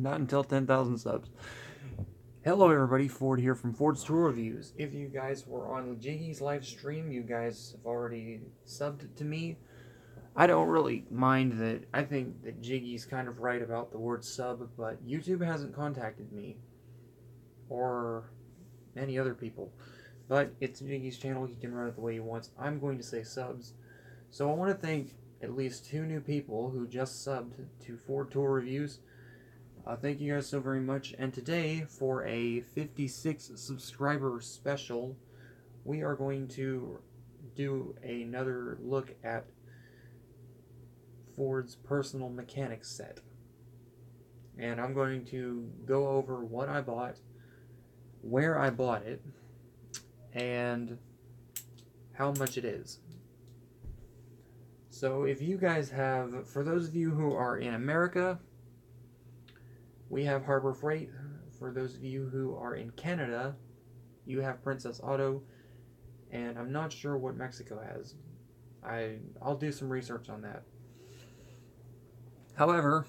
Not until 10,000 subs. Hello everybody, Ford here from Ford's Tour Reviews. If you guys were on Jiggy's live stream, you guys have already subbed to me. I don't really mind that. I think that Jiggy's kind of right about the word sub, but YouTube hasn't contacted me. Or any other people. But it's Jiggy's channel, he can run it the way he wants. I'm going to say subs. So I want to thank at least 2 new people who just subbed to Ford Tour Reviews. Thank you guys so very much. And today, for a 56 subscriber special, we are going to do another look at Ford's personal mechanics set. And I'm going to go over what I bought, where I bought it, and how much it is. So if you guys have, for those of you who are in America, we have Harbor Freight. For those of you who are in Canada, you have Princess Auto, and I'm not sure what Mexico has. I'll do some research on that. However,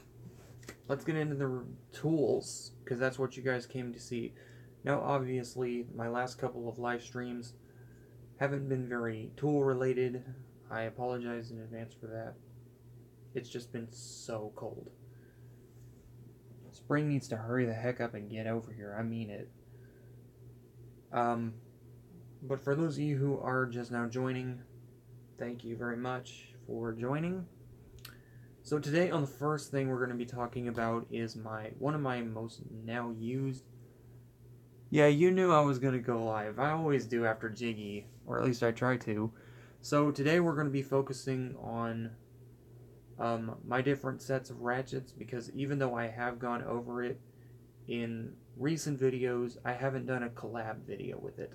let's get into the tools, because that's what you guys came to see. Now, obviously, my last couple of live streams haven't been very tool related. I apologize in advance for that. It's just been so cold. Spring needs to hurry the heck up and get over here. I mean it. But for those of you who are just now joining, thank you very much for joining. So today, on the first thing we're going to be talking about is one of my most now used. Yeah, you knew I was going to go live. I always do after Jiggy, or at least I try to. So today we're going to be focusing on my different sets of ratchets, because even though I have gone over it in recent videos, I haven't done a collab video with it.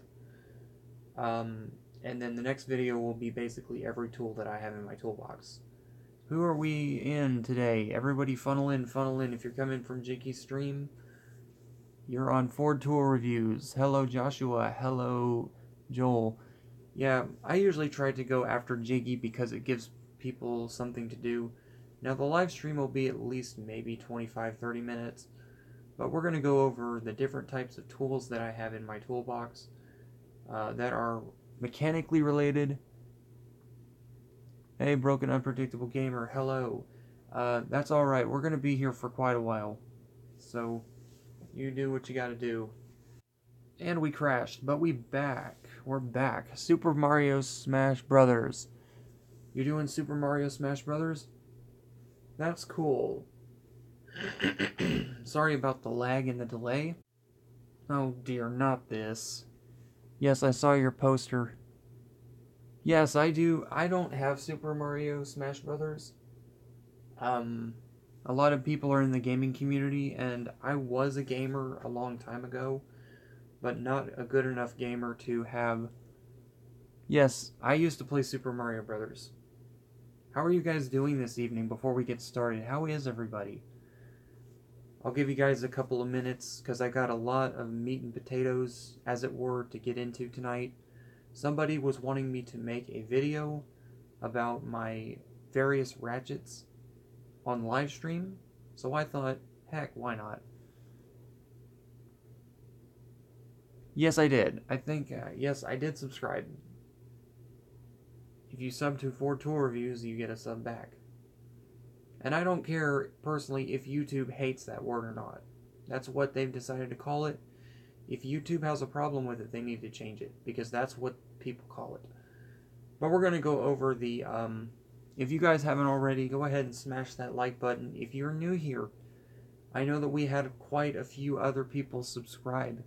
And then the next video will be basically every tool that I have in my toolbox. Who are we in today? Everybody funnel in, funnel in. If you're coming from Jiggy's stream, you're on Ford Tour Reviews. Hello Joshua, hello Joel. Yeah, I usually try to go after Jiggy because it gives people something to do. Now the live stream will be at least maybe 25-30 minutes, but we're going to go over the different types of tools that I have in my toolbox that are mechanically related. Hey, Broken Unpredictable Gamer, hello. That's alright, we're going to be here for quite a while, so you do what you gotta do. And we crashed, but we're back. Super Mario Smash Brothers. You doing Super Mario Smash Brothers? That's cool. Sorry about the lag and the delay. Oh dear, not this. Yes, I saw your poster. Yes, I do. I don't have Super Mario Smash Brothers. A lot of people are in the gaming community, and I was a gamer a long time ago, but not a good enough gamer to have. Yes, I used to play Super Mario Brothers. How are you guys doing this evening before we get started? How is everybody? I'll give you guys a couple of minutes because I got a lot of meat and potatoes, as it were, to get into tonight. Somebody was wanting me to make a video about my various ratchets on live stream, so I thought, heck, why not? Yes, I did. I think, yes, I did subscribe. If you sub to Ford Tour Reviews, you get a sub back. And I don't care, personally, if YouTube hates that word or not. That's what they've decided to call it. If YouTube has a problem with it, they need to change it, because that's what people call it. But we're going to go over the, if you guys haven't already, go ahead and smash that like button. If you're new here, I know that we had quite a few other people subscribe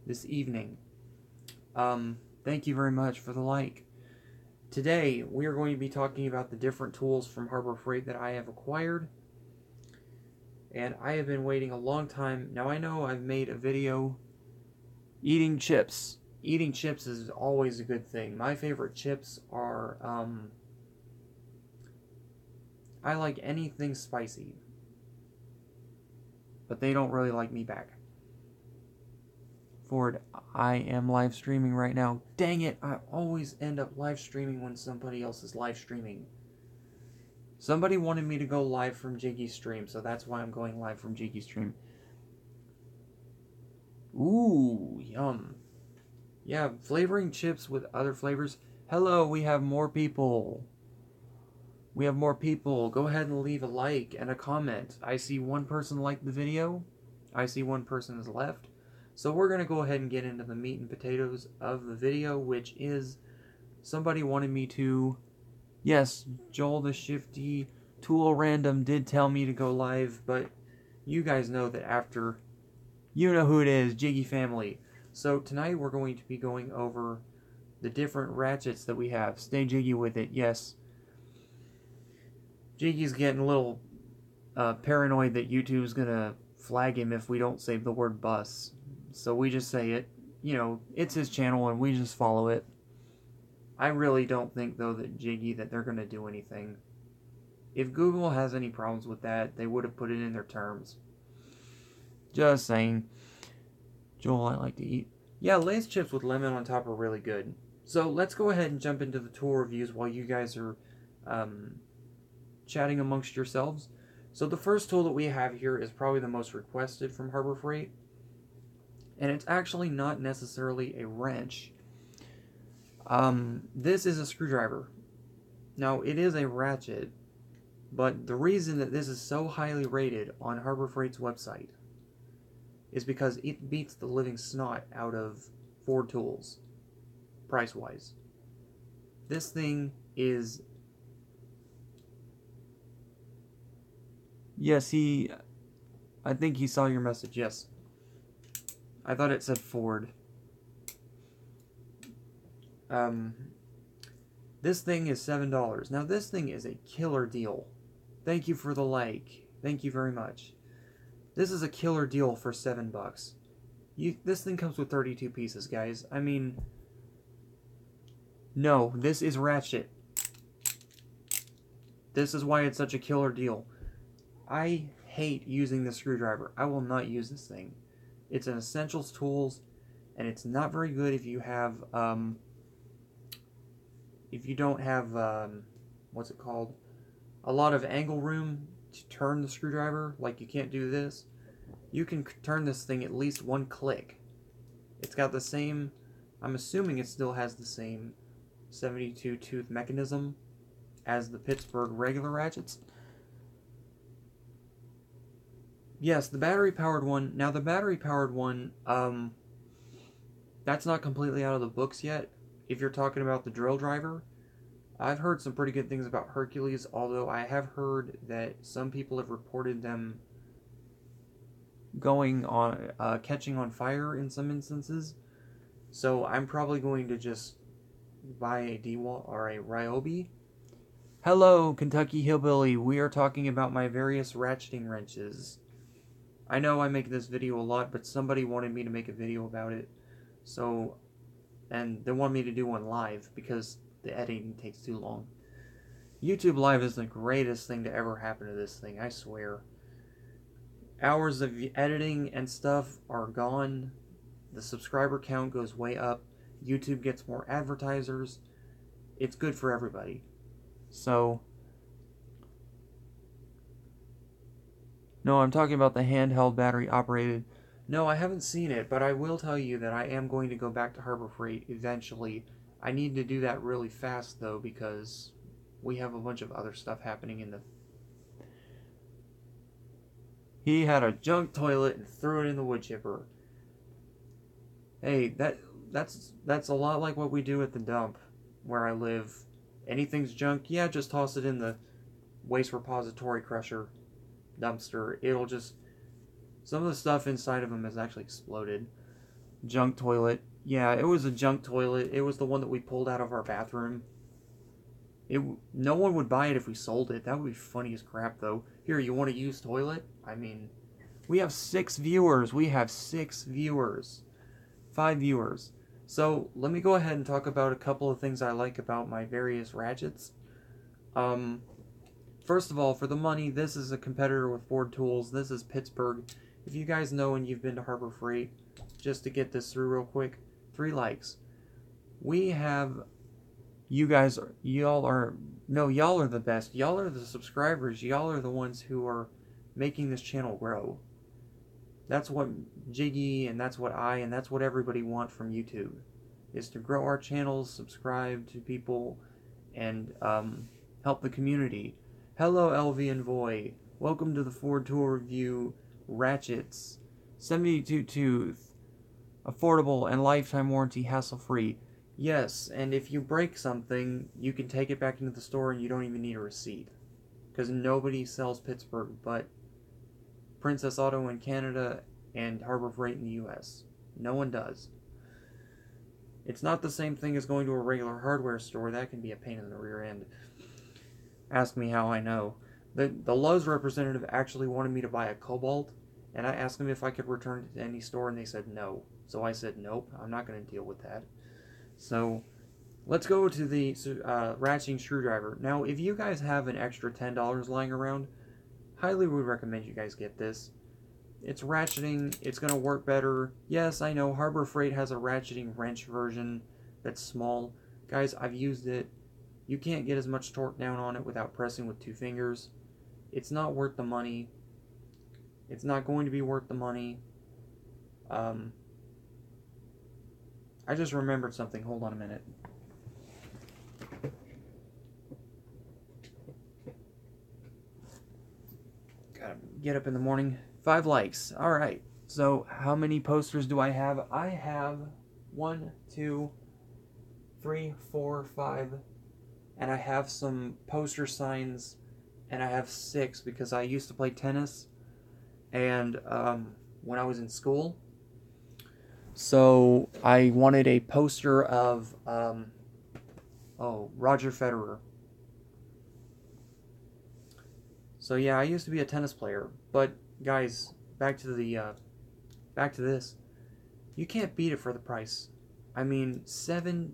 this evening. Thank you very much for the like. Today, we are going to be talking about the different tools from Harbor Freight that I have acquired. And I have been waiting a long time. Now, I know I've made a video eating chips. Eating chips is always a good thing. My favorite chips are, I like anything spicy. But they don't really like me back. Ford, I am live streaming right now. Dang it, I always end up live streaming when somebody else is live streaming. Somebody wanted me to go live from Jiggy's stream, so that's why I'm going live from Jiggy's stream. Ooh, yum. Yeah, flavoring chips with other flavors. Hello, we have more people. We have more people. Go ahead and leave a like and a comment. I see one person liked the video. I see one person has left. So we're going to go ahead and get into the meat and potatoes of the video, which is somebody wanted me to... Yes, Joel the Shifty Tool Random did tell me to go live, but you guys know that after... You know who it is, Jiggy Family. So tonight we're going to be going over the different ratchets that we have. Stay jiggy with it, yes. Jiggy's getting a little paranoid that YouTube's gonna flag him if we don't say the word bus. So we just say it. You know, it's his channel and we just follow it. I really don't think, though, that they're gonna do anything. If Google has any problems with that, they would have put it in their terms. Just saying. Joel, I like to eat. Yeah, Lay's chips with lemon on top are really good. So let's go ahead and jump into the tool reviews while you guys are chatting amongst yourselves. So the first tool that we have here is probably the most requested from Harbor Freight. And it's actually not necessarily a wrench. This is a screwdriver. Now, it is a ratchet, but the reason that this is so highly rated on Harbor Freight's website is because it beats the living snot out of Ford tools, price-wise. This thing is... Yes, I think he saw your message, yes. I thought it said Ford. This thing is $7. Now, this thing is a killer deal. Thank you for the like. Thank you very much. This is a killer deal for $7. This thing comes with 32 pieces, guys. I mean... No, this is ratchet. This is why it's such a killer deal. I hate using the screwdriver. I will not use this thing. It's an essentials tools, and it's not very good if you have, if you don't have, what's it called? A lot of angle room to turn the screwdriver, like you can't do this. You can turn this thing at least one click. It's got the same, I'm assuming it still has the same 72 tooth mechanism as the Pittsburgh regular ratchets. Yes, the battery-powered one. Now, the battery-powered one, that's not completely out of the books yet. If you're talking about the drill driver, I've heard some pretty good things about Hercules, although I have heard that some people have reported them going on, catching on fire in some instances. So I'm probably going to just buy a DeWalt or a Ryobi. Hello, Kentucky Hillbilly. We are talking about my various ratcheting wrenches. I know I make this video a lot, but somebody wanted me to make a video about it. So, and they want me to do one live because the editing takes too long. YouTube Live is the greatest thing to ever happen to this thing, I swear. Hours of editing and stuff are gone. The subscriber count goes way up. YouTube gets more advertisers. It's good for everybody. So... No, I'm talking about the handheld battery operated. No, I haven't seen it, but I will tell you that I am going to go back to Harbor Freight eventually. I need to do that really fast, though, because we have a bunch of other stuff happening in the... He had a junk toilet and threw it in the wood chipper. Hey, that's a lot like what we do at the dump where I live. Anything's junk, yeah, just toss it in the waste repository crusher dumpster. It'll just... Some of the stuff inside of them has actually exploded. Junk toilet. Yeah, it was a junk toilet. It was the one that we pulled out of our bathroom. No one would buy it if we sold it. That would be funny as crap, though. Here, you want a used toilet? I mean, we have 6 viewers. We have 6 viewers. 5 viewers. So, let me go ahead and talk about a couple of things I like about my various ratchets. First of all, for the money, this is a competitor with Ford Tools. This is Pittsburgh. If you guys know and you've been to Harbor Freight, just to get this through real quick, 3 likes. We have y'all are the best. Y'all are the subscribers. Y'all are the ones who are making this channel grow. That's what Jiggy and that's what and that's what everybody want from YouTube, is to grow our channels, subscribe to people, and help the community. Hello, LV and Voy. Welcome to the Ford Tour Review Ratchets. 72 tooth, affordable and lifetime warranty, hassle-free. Yes, and if you break something, you can take it back into the store and you don't even need a receipt. Because nobody sells Pittsburgh but Princess Auto in Canada and Harbor Freight in the US. No one does. It's not the same thing as going to a regular hardware store. That can be a pain in the rear end. Ask me how I know. The Lowe's representative actually wanted me to buy a Cobalt, and I asked them if I could return it to any store, and they said no. So I said, nope, I'm not going to deal with that. So let's go to the ratcheting screwdriver. Now, if you guys have an extra $10 lying around, highly would recommend you guys get this. It's ratcheting, it's going to work better. Yes, I know Harbor Freight has a ratcheting wrench version that's small. Guys, I've used it. You can't get as much torque down on it without pressing with 2 fingers. It's not worth the money. It's not going to be worth the money. I just remembered something. Hold on a minute. Gotta get up in the morning. 5 likes. Alright. So, how many posters do I have? I have 1, 2, 3, 4, 5. And I have some poster signs. And I have 6 because I used to play tennis. And when I was in school. So, I wanted a poster of Roger Federer. So yeah, I used to be a tennis player, but guys, back to this. You can't beat it for the price. I mean, $7,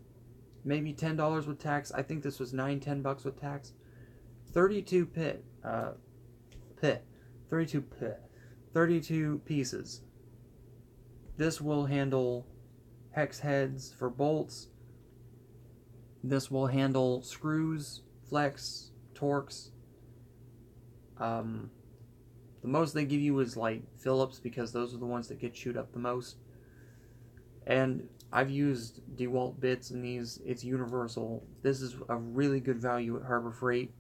maybe $10 with tax. I think this was $9-10 with tax. 32 32 pieces. This will handle hex heads for bolts. This will handle screws, flex, torques. The most they give you is like Phillips, because those are the ones that get chewed up the most. And I've used DeWalt bits in these. It's universal. This is a really good value at Harbor Freight.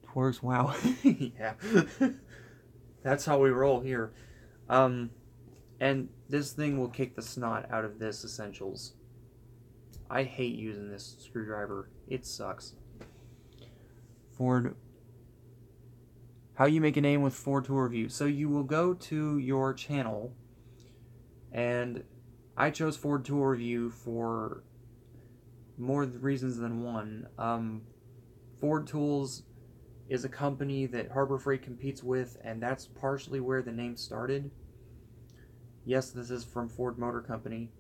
Torques, wow. Yeah. That's how we roll here. And this thing will kick the snot out of this Essentials. I hate using this screwdriver. It sucks. Ford. How you make a name with Ford Tour Review. So you will go to your channel, and I chose Ford Tour Review for more reasons than one. Ford Tools is a company that Harbor Freight competes with, and that's partially where the name started. Yes, this is from Ford Motor Company.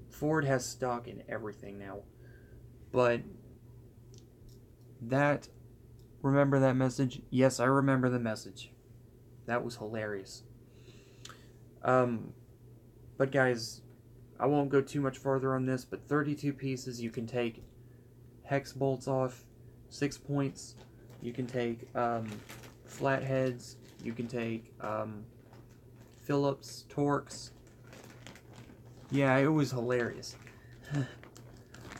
Ford has stock in everything now. But remember that message? Yes, I remember the message. That was hilarious. But guys, I won't go too much farther on this, but 32 pieces, you can take hex bolts off, 6 points, you can take flatheads, you can take Phillips, Torques. Yeah, it was hilarious.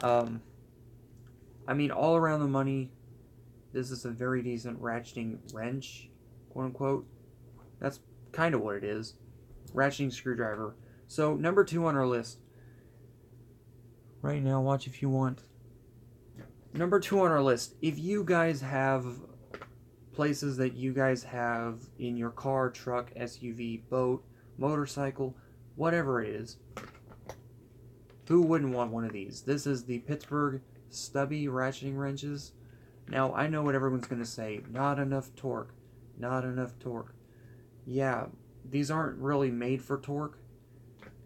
I mean, all around the money, this is a very decent ratcheting wrench, quote unquote. That's kind of what it is. Ratcheting screwdriver. So, number 2 on our list. Right now, watch if you want. Number 2 on our list. If you guys have places that you guys have in your car, truck, SUV, boat, motorcycle, whatever it is, who wouldn't want one of these? This is the Pittsburgh Stubby ratcheting wrenches. Now, I know what everyone's going to say. Not enough torque. Not enough torque. Yeah, these aren't really made for torque,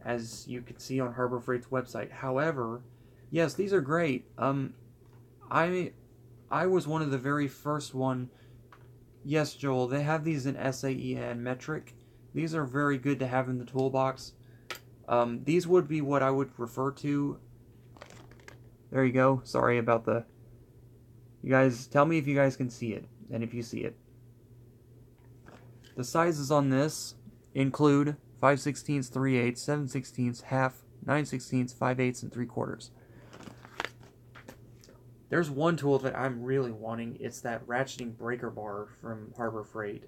as you can see on Harbor Freight's website. However, yes, these are great. I was one of the very first one. Yes, Joel, they have these in SAE and metric. These are very good to have in the toolbox. These would be what I would refer to There you go. Sorry about the... You guys, tell me if you guys can see it, and if you see it. The sizes on this include 5/16, 3/8, 7/16, half, 9/16, 5/8, and 3/4. There's one tool that I'm really wanting. It's that ratcheting breaker bar from Harbor Freight.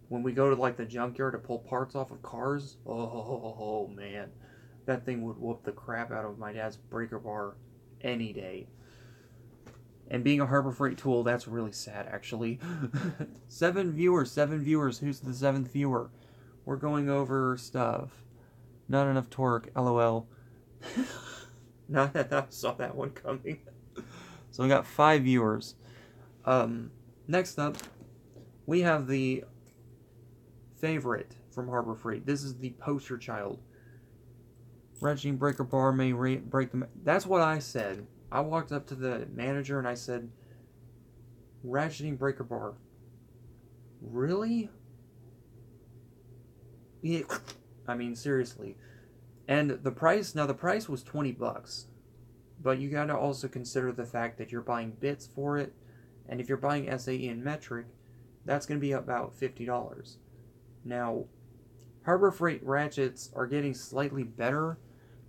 When we go to like the junkyard to pull parts off of cars, oh man, that thing would whoop the crap out of my dad's breaker bar any day. And being a Harbor Freight tool, that's really sad, actually. 7 viewers. Who's the 7th viewer? We're going over stuff. Not enough torque, lol. Not that I saw that one coming. So we got 5 viewers. Next up, we have the favorite from Harbor Freight. This is the poster child. Ratcheting breaker bar may break the... That's what I said. I walked up to the manager and I said, ratcheting breaker bar. Really? Yeah. I mean, seriously. And the price, now the price was $20. But you gotta also consider the fact that you're buying bits for it. And if you're buying SAE in metric, that's gonna be about $50. Now, Harbor Freight ratchets are getting slightly better.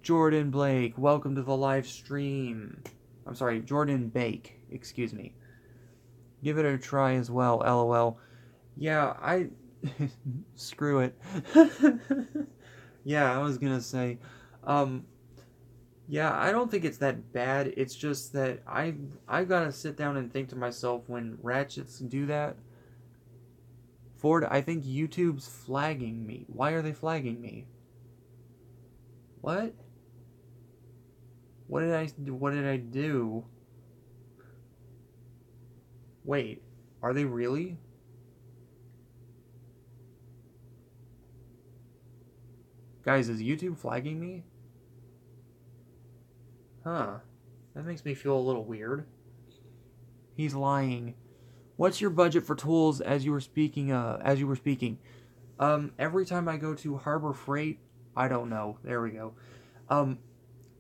Jordan Blake, welcome to the live stream. I'm sorry, Jordan Bake, excuse me. Give it a try as well, lol. Yeah, screw it. Yeah, I was gonna say, yeah, I don't think it's that bad. It's just that I gotta sit down and think to myself when ratchets do that. Ford, I think YouTube's flagging me. Why are they flagging me? What? What did I do? Wait, are they really? Guys, is YouTube flagging me? Huh. That makes me feel a little weird. He's lying. What's your budget for tools as you were speaking? Every time I go to Harbor Freight, I don't know. There we go.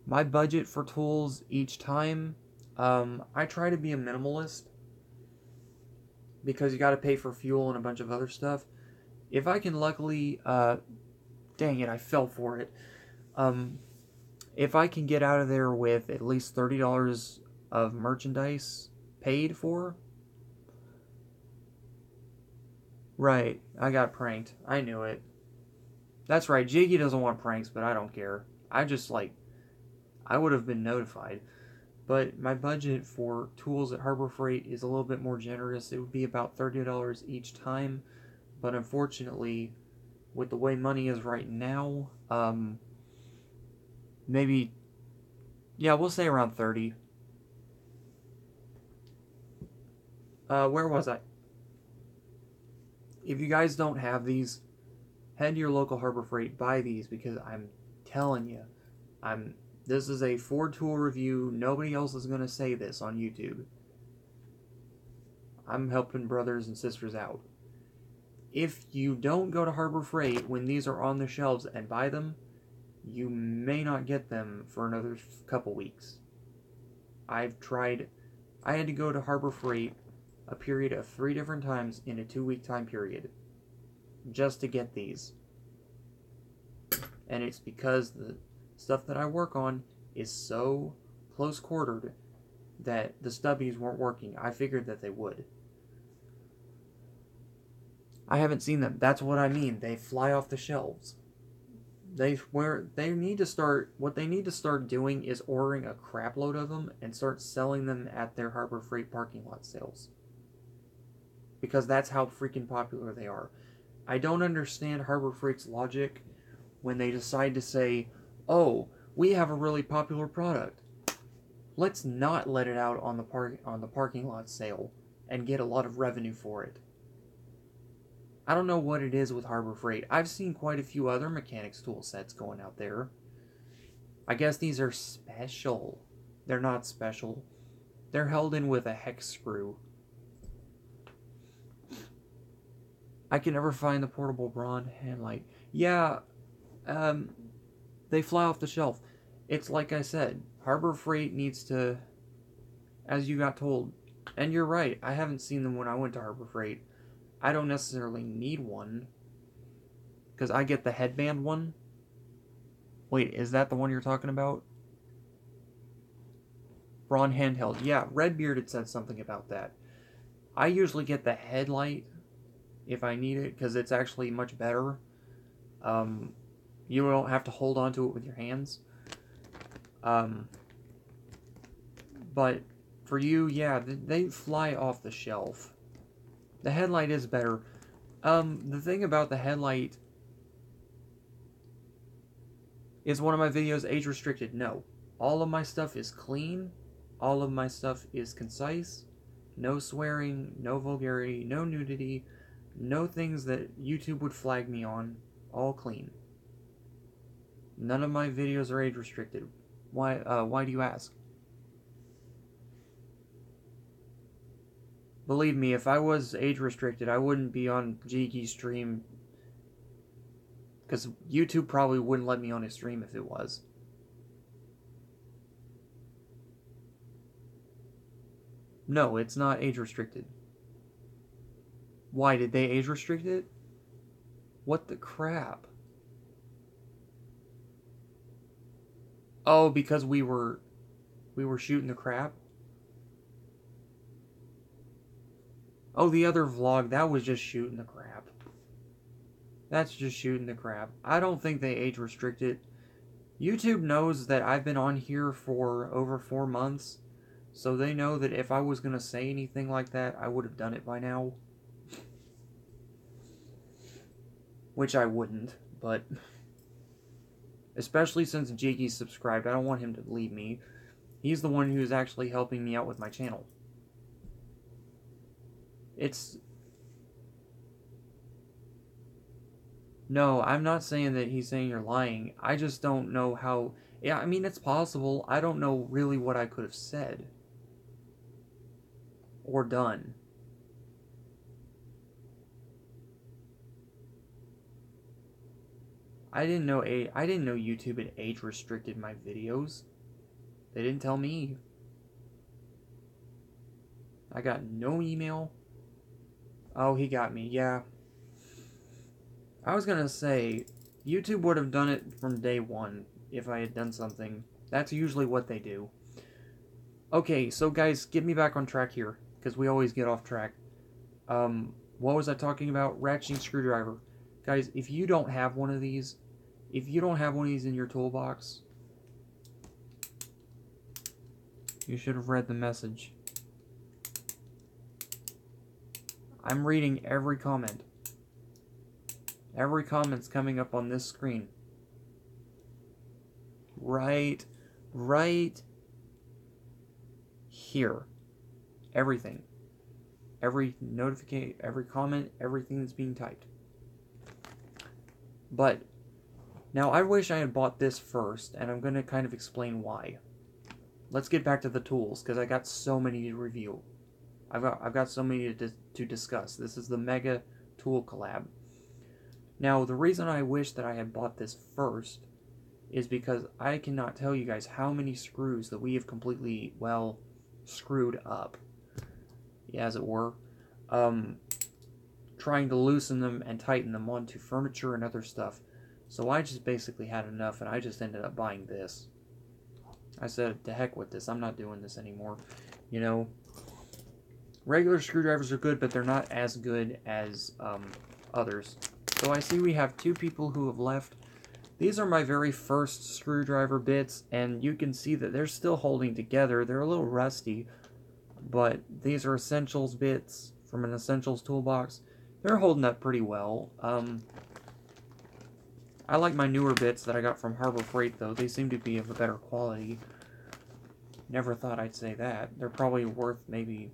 My budget for tools each time, I try to be a minimalist because you got to pay for fuel and a bunch of other stuff. If I can luckily, dang it, I fell for it. If I can get out of there with at least $30 of merchandise paid for. Right, I got pranked. I knew it. That's right, Jiggy doesn't want pranks, but I don't care. I would have been notified. But my budget for tools at Harbor Freight is a little bit more generous. It would be about $30 each time. But unfortunately, with the way money is right now, maybe, yeah, we'll say around 30. Where was I? If you guys don't have these, head to your local Harbor Freight, buy these, because I'm telling you, this is a Ford tool review. Nobody else is going to say this on YouTube. I'm helping brothers and sisters out. If you don't go to Harbor Freight when these are on the shelves and buy them, you may not get them for another couple weeks. I had to go to Harbor Freight a period of 3 different times in a 2-week time period just to get these. And it's because the stuff that I work on is so close quartered that the stubbies weren't working. I figured that they would. I haven't seen them. That's what I mean. They fly off the shelves. What they need to start doing is ordering a crap load of them and start selling them at their Harbor Freight parking lot sales. Because that's how freaking popular they are. I don't understand Harbor Freight's logic when they decide to say, oh, we have a really popular product. Let's not let it out on the parking lot sale and get a lot of revenue for it. I don't know what it is with Harbor Freight. I've seen quite a few other mechanics tool sets going out there. I guess these are special. They're not special. They're held in with a hex screw. I can never find the portable Braun hand light. Yeah, they fly off the shelf. It's like I said, Harbor Freight needs to, as you got told, and you're right, I haven't seen them when I went to Harbor Freight. I don't necessarily need one, because I get the headband one. Wait, is that the one you're talking about? Braun handheld. Yeah, Redbeard had said something about that. I usually get the headlight if I need it, because it's actually much better. You don't have to hold on to it with your hands. But for you, yeah, they fly off the shelf. The headlight is better. The thing about the headlight is one of my videos age restricted? No. All of my stuff is clean. All of my stuff is concise. No swearing, no vulgarity, no nudity, no things that YouTube would flag me on. All clean. None of my videos are age restricted. Why do you ask? Believe me, if I was age restricted, I wouldn't be on Jiggy's stream. Because YouTube probably wouldn't let me on his stream if it was. No, it's not age restricted. Why, did they age restrict it? What the crap? Oh, because we were shooting the crap? Oh, the other vlog, that was just shooting the crap. That's just shooting the crap. I don't think they age restricted. YouTube knows that I've been on here for over 4 months, so they know that if I was going to say anything like that, I would have done it by now. Which I wouldn't, but especially since Jiggy's subscribed, I don't want him to leave me. He's the one who's actually helping me out with my channel. No, I'm not saying that he's saying you're lying. I just don't know how... Yeah, I mean, it's possible. I don't know really what I could have said. Or done. I didn't know YouTube had age restricted my videos. They didn't tell me. I got no email. Oh, he got me. Yeah. I was gonna say, YouTube would have done it from day one if I had done something. That's usually what they do. Okay, so guys, get me back on track here, because we always get off track. What was I talking about? Ratcheting screwdriver. Guys, if you don't have one of these, in your toolbox, you should have read the message. I'm reading every comment. Every comment's coming up on this screen. Right here. Everything. Every notification, every comment, everything that's being typed. But now I wish I had bought this first, and I'm going to kind of explain why. Let's get back to the tools, because I got so many to review. I've got so many to discuss. This is the Mega Tool Collab. Now, the reason I wish that I had bought this first is because I cannot tell you guys how many screws that we have completely, well, screwed up, as it were, trying to loosen them and tighten them onto furniture and other stuff. So I just basically had enough, and I just ended up buying this. I said, to heck with this, I'm not doing this anymore. You know, regular screwdrivers are good, but they're not as good as others. So I see we have 2 people who have left. These are my very first screwdriver bits, and you can see that they're still holding together. They're a little rusty, but these are Essentials bits from an Essentials toolbox. They're holding up pretty well. I like my newer bits that I got from Harbor Freight, though. They seem to be of a better quality. Never thought I'd say that. They're probably worth maybe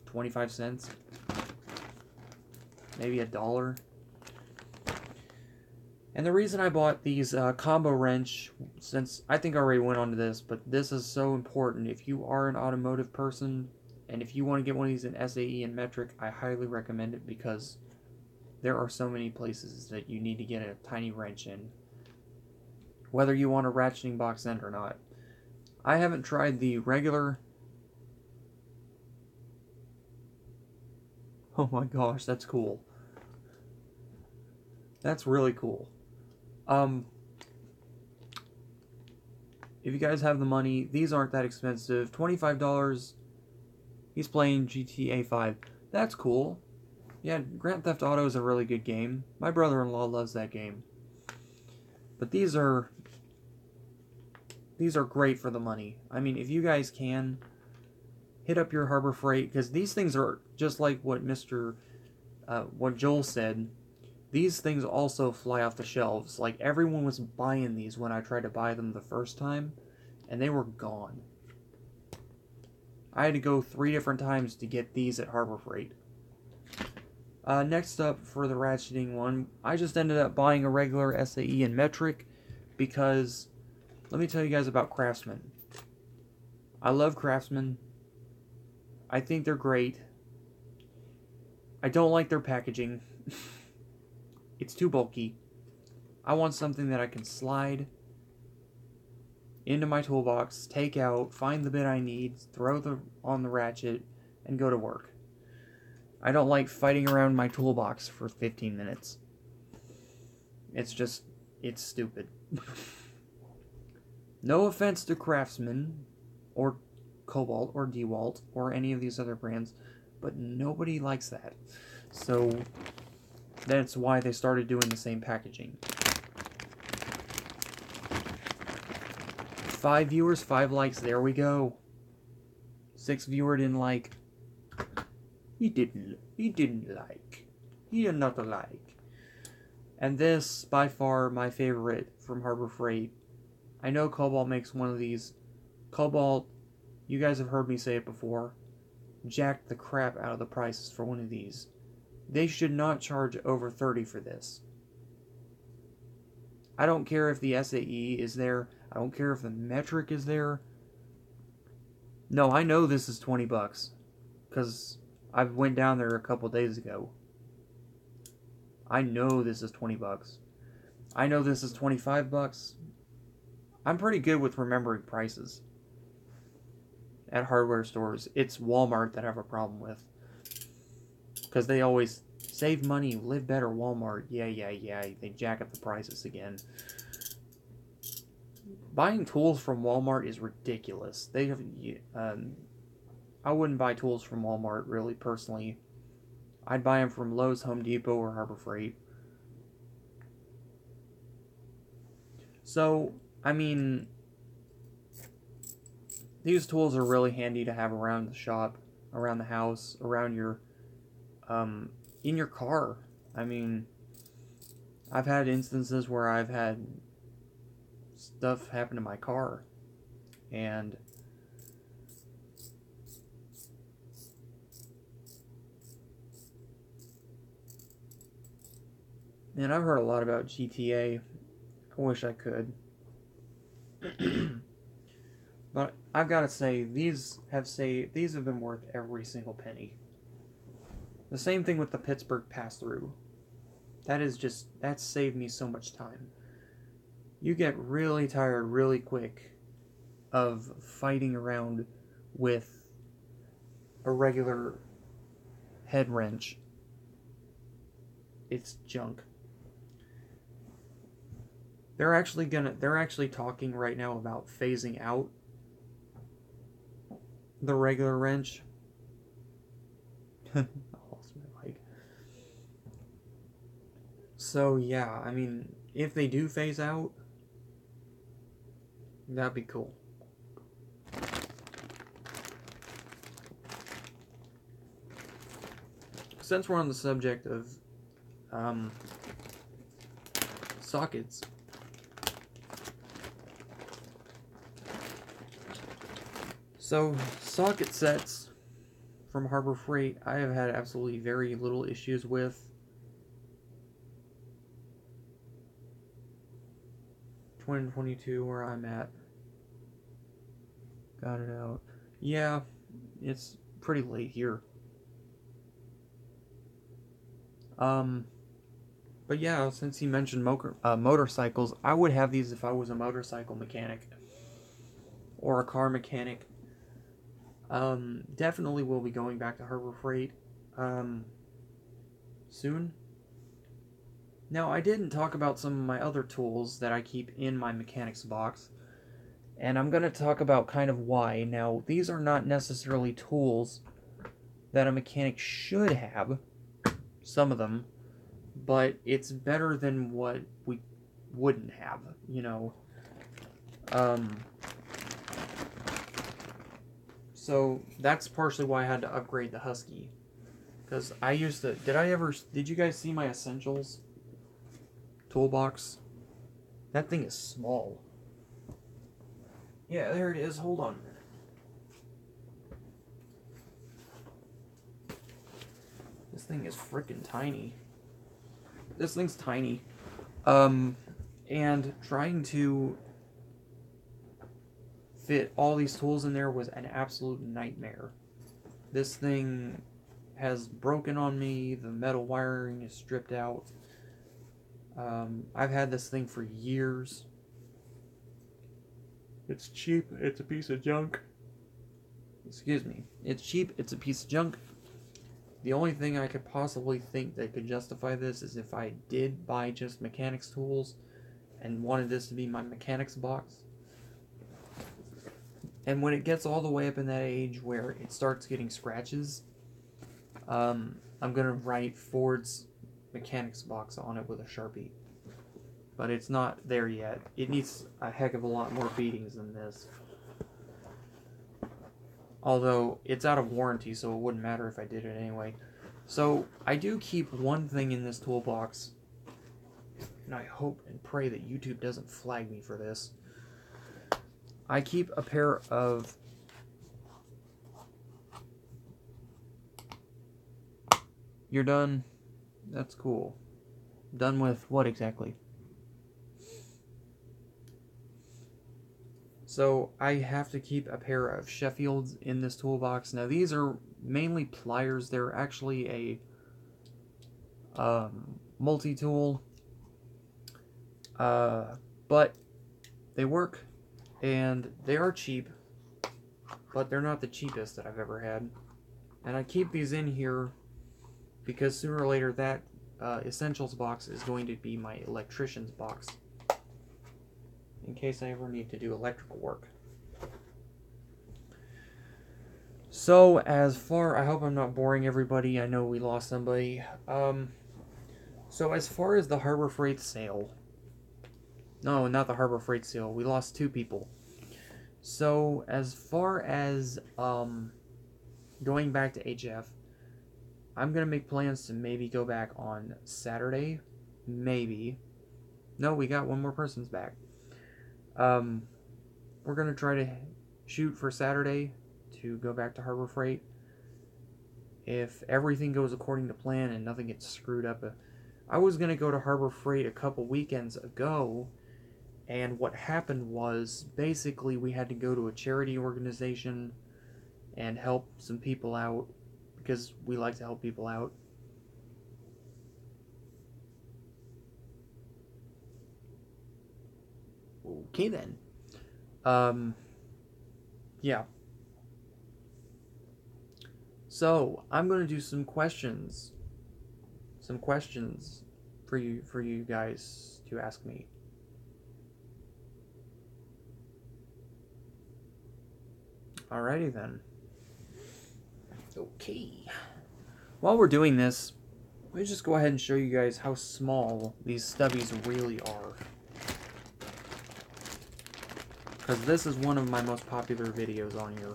25 cents. Maybe $1. And the reason I bought these combo wrench, since I think I already went on to this, but this is so important. If you are an automotive person, and if you want to get one of these in SAE and Metric, I highly recommend it, because there are so many places that you need to get a tiny wrench in. whether you want a ratcheting box end or not. I haven't tried the regular. Oh my gosh, that's cool. That's really cool. If you guys have the money, these aren't that expensive. $25. He's playing GTA 5. That's cool. Yeah, Grand Theft Auto is a really good game. My brother-in-law loves that game. But these are great for the money. I mean, if you guys can, hit up your Harbor Freight, because these things are just like what what Joel said. These things also fly off the shelves. Like, everyone was buying these when I tried to buy them the first time, and they were gone. I had to go 3 different times to get these at Harbor Freight. Next up for the ratcheting one, I just ended up buying a regular SAE and metric because, let me tell you guys about Craftsman. I love Craftsman. I think they're great. I don't like their packaging. It's too bulky. I want something that I can slide into my toolbox, take out, find the bit I need, throw on the ratchet, and go to work. I don't like fighting around my toolbox for 15 minutes. It's stupid. No offense to Craftsman, or Cobalt, or DeWalt, or any of these other brands, but nobody likes that. So that's why they started doing the same packaging. 5 viewers, 5 likes, there we go. 6 viewer didn't like. He didn't like. He did not like. And this, by far, my favorite from Harbor Freight. I know Cobalt makes one of these. Cobalt, you guys have heard me say it before, jacked the crap out of the prices for one of these. They should not charge over $30 for this. I don't care if the SAE is there. I don't care if the metric is there. No, I know this is $20 because I went down there a couple days ago. I know this is $20. I know this is $25. I'm pretty good with remembering prices at hardware stores. It's Walmart that I have a problem with, because they always save money, live better, Walmart. Yeah. They jack up the prices again. Buying tools from Walmart is ridiculous. They have, I wouldn't buy tools from Walmart, really, personally. I'd buy them from Lowe's, Home Depot, or Harbor Freight. So, I mean, these tools are really handy to have around the shop, around the house, around your, in your car. I mean, I've had instances where I've had stuff happen to my car, and I've heard a lot about GTA. I wish I could. But I've got to say, these have been worth every single penny. The same thing with the Pittsburgh pass-through. That's saved me so much time. You get really tired really quick of fighting around with a regular head wrench. It's junk. They're actually talking right now about phasing out the regular wrench. So yeah, I mean, if they do phase out, that'd be cool. Since we're on the subject of sockets, so socket sets from Harbor Freight, I have had absolutely very little issues with. 2022, where I'm at. Got it out. Yeah, it's pretty late here. But But yeah, since he mentioned motorcycles, I would have these if I was a motorcycle mechanic or a car mechanic. Definitely will be going back to Harbor Freight soon. Now, I didn't talk about some of my other tools that I keep in my mechanics box, and I'm going to talk about kind of why. Now, these are not necessarily tools that a mechanic should have, some of them, but it's better than what we wouldn't have, you know. So that's partially why I had to upgrade the Husky. Because I used to... Did you guys see my Essentials toolbox? That thing is small. Yeah, there it is. Hold on a minute. This thing is freaking tiny. This thing's tiny. And trying to fit all these tools in there was an absolute nightmare. This thing has broken on me. The metal wiring is stripped out. I've had this thing for years. It's cheap. It's a piece of junk. Excuse me. It's cheap. It's a piece of junk. The only thing I could possibly think that could justify this is if I did buy just mechanics tools and wanted this to be my mechanics box. And when it gets all the way up in that age where it starts getting scratches, I'm going to write Ford's mechanics box on it with a Sharpie. But it's not there yet. It needs a heck of a lot more beatings than this. Although, it's out of warranty, so it wouldn't matter if I did it anyway. So, I do keep one thing in this toolbox. And I hope and pray that YouTube doesn't flag me for this. I keep a pair of... You're done? That's cool. Done with what exactly? So, I have to keep a pair of Sheffields in this toolbox. Now, these are mainly pliers. They're actually a multi-tool. But they work, and they are cheap, but they're not the cheapest that I've ever had. And I keep these in here because sooner or later that Essentials box is going to be my electrician's box, in case I ever need to do electrical work. So, I hope I'm not boring everybody. I know we lost somebody. So as far as the Harbor Freight sale... No, not the Harbor Freight sale. We lost 2 people. So, as far as going back to HF, I'm going to make plans to maybe go back on Saturday. Maybe. No, we got one more person's back. We're going to try to shoot for Saturday to go back to Harbor Freight. If everything goes according to plan and nothing gets screwed up. I was going to go to Harbor Freight a couple weekends ago, and what happened was basically we had to go to a charity organization and help some people out because we like to help people out. Okay then. Yeah. So, I'm going to do some questions. Some questions for you guys to ask me. Alrighty then. Okay. While we're doing this, let me just go ahead and show you guys how small these stubbies really are. Because this is one of my most popular videos on here.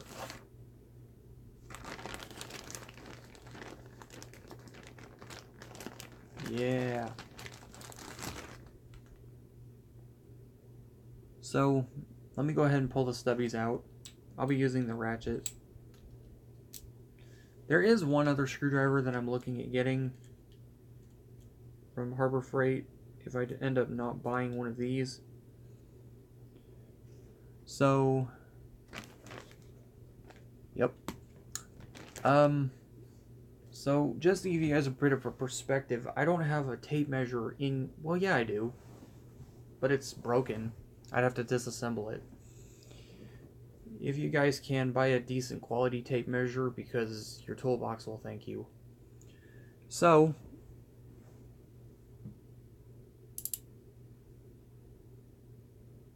Yeah. So, let me go ahead and pull the stubbies out. I'll be using the ratchet. There is one other screwdriver that I'm looking at getting from Harbor Freight if I end up not buying one of these. So, so So, just to give you guys a bit of a perspective, I don't have a tape measure in... Well, yeah, I do. But it's broken. I'd have to disassemble it. If you guys can, buy a decent quality tape measure, because your toolbox will thank you. So...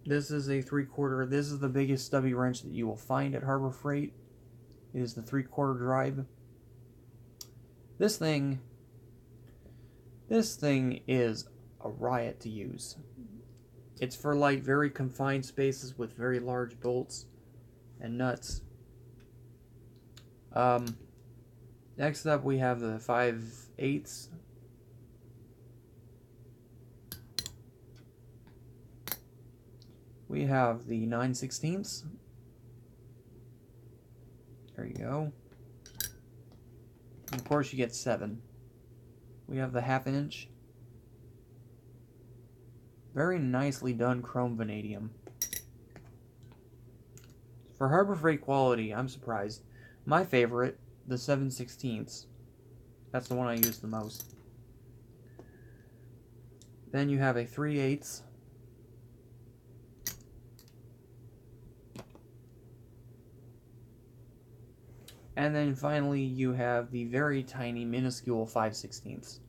This is a 3/4. This is the biggest stubby wrench that you will find at Harbor Freight. It is the 3/4 drive. This thing is a riot to use. It's for like very confined spaces with very large bolts and nuts. Next up we have the 5/8. We have the 9/16. There you go. And of course you get 7. We have the 1/2 inch. Very nicely done chrome vanadium. For Harbor Freight quality, I'm surprised. My favorite, the 7/16. That's the one I use the most. Then you have a 3/8. And then finally you have the very tiny, minuscule 5/16.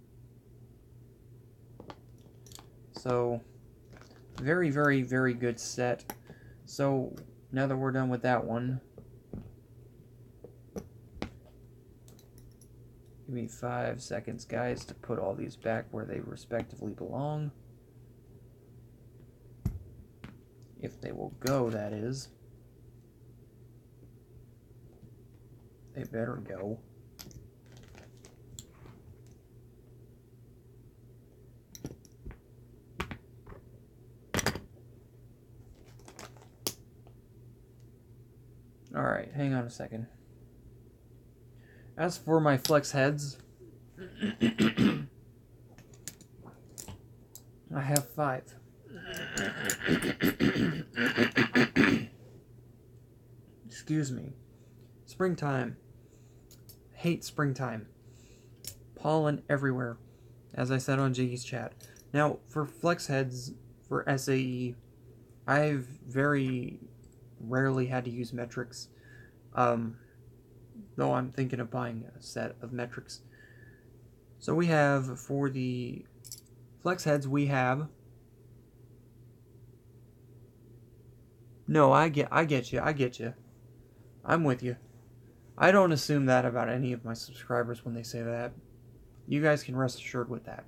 So, very, very, very good set. So, now that we're done with that one, give me 5 seconds, guys, to put all these back where they respectively belong. If they will go, that is. They better go. Alright, hang on a second. As for my flex heads, I have 5. Excuse me. Springtime. Hate springtime. Pollen everywhere, as I said on Jiggy's chat. Now, for flex heads for SAE, I've very rarely had to use metrics, though I'm thinking of buying a set of metrics. So we have, for the flex heads, we have... No, I get you. I'm with you. I don't assume that about any of my subscribers when they say that. You guys can rest assured with that.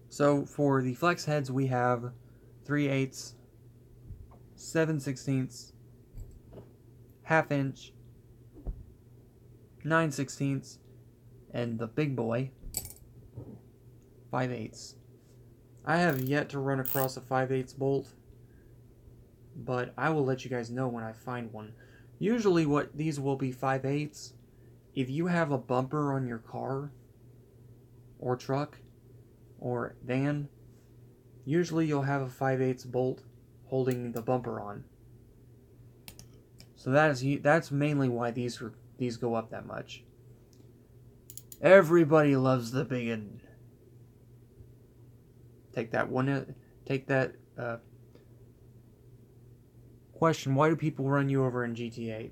So for the flex heads, we have 3/8, 7/16, 1/2 inch, 9/16, and the big boy, 5/8. I have yet to run across a 5/8 bolt, but I will let you guys know when I find one. Usually what these will be 5/8. If you have a bumper on your car, or truck, or van, usually you'll have a 5/8 bolt holding the bumper on. So that's mainly why these go up that much. Everybody loves the big one. Take that question, why do people run you over in GTA?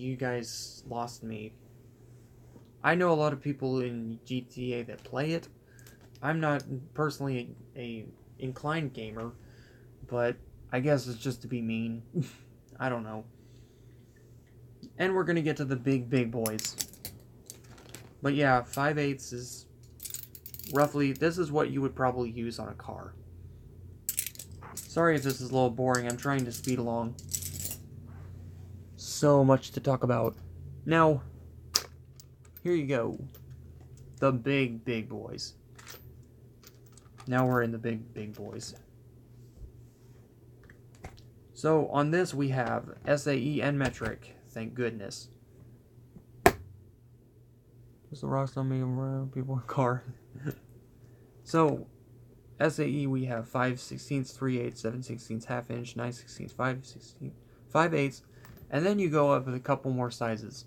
You guys lost me. I know a lot of people in GTA that play it. I'm not personally a inclined gamer, but I guess it's just to be mean. I don't know. And we're gonna get to the big boys. But yeah, 5/8 is roughly, this is what you would probably use on a car. Sorry if this is a little boring, I'm trying to speed along. So much to talk about. Now, here you go. The big boys. Now we're in the big boys. So on this we have SAE and metric, thank goodness. What's the rocks on me around people in car? So SAE we have 5/16, 3/8, 7/16, 1/2 inch, 9/16, 5/16, 5/8, And then you go up with a couple more sizes.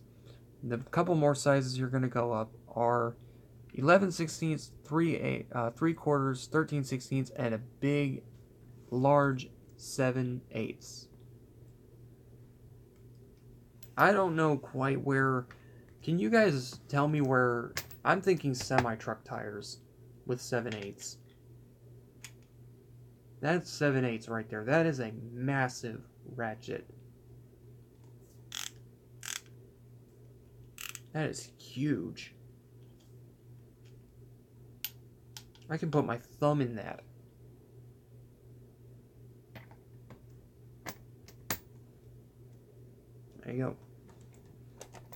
The couple more sizes you're going to go up are 11/16, 3/4, 13/16, and a big, large 7/8. I don't know quite where. Can you guys tell me where? I'm thinking semi-truck tires with 7/8. That's 7/8 right there. That is a massive ratchet. That is huge. I can put my thumb in that. There you go.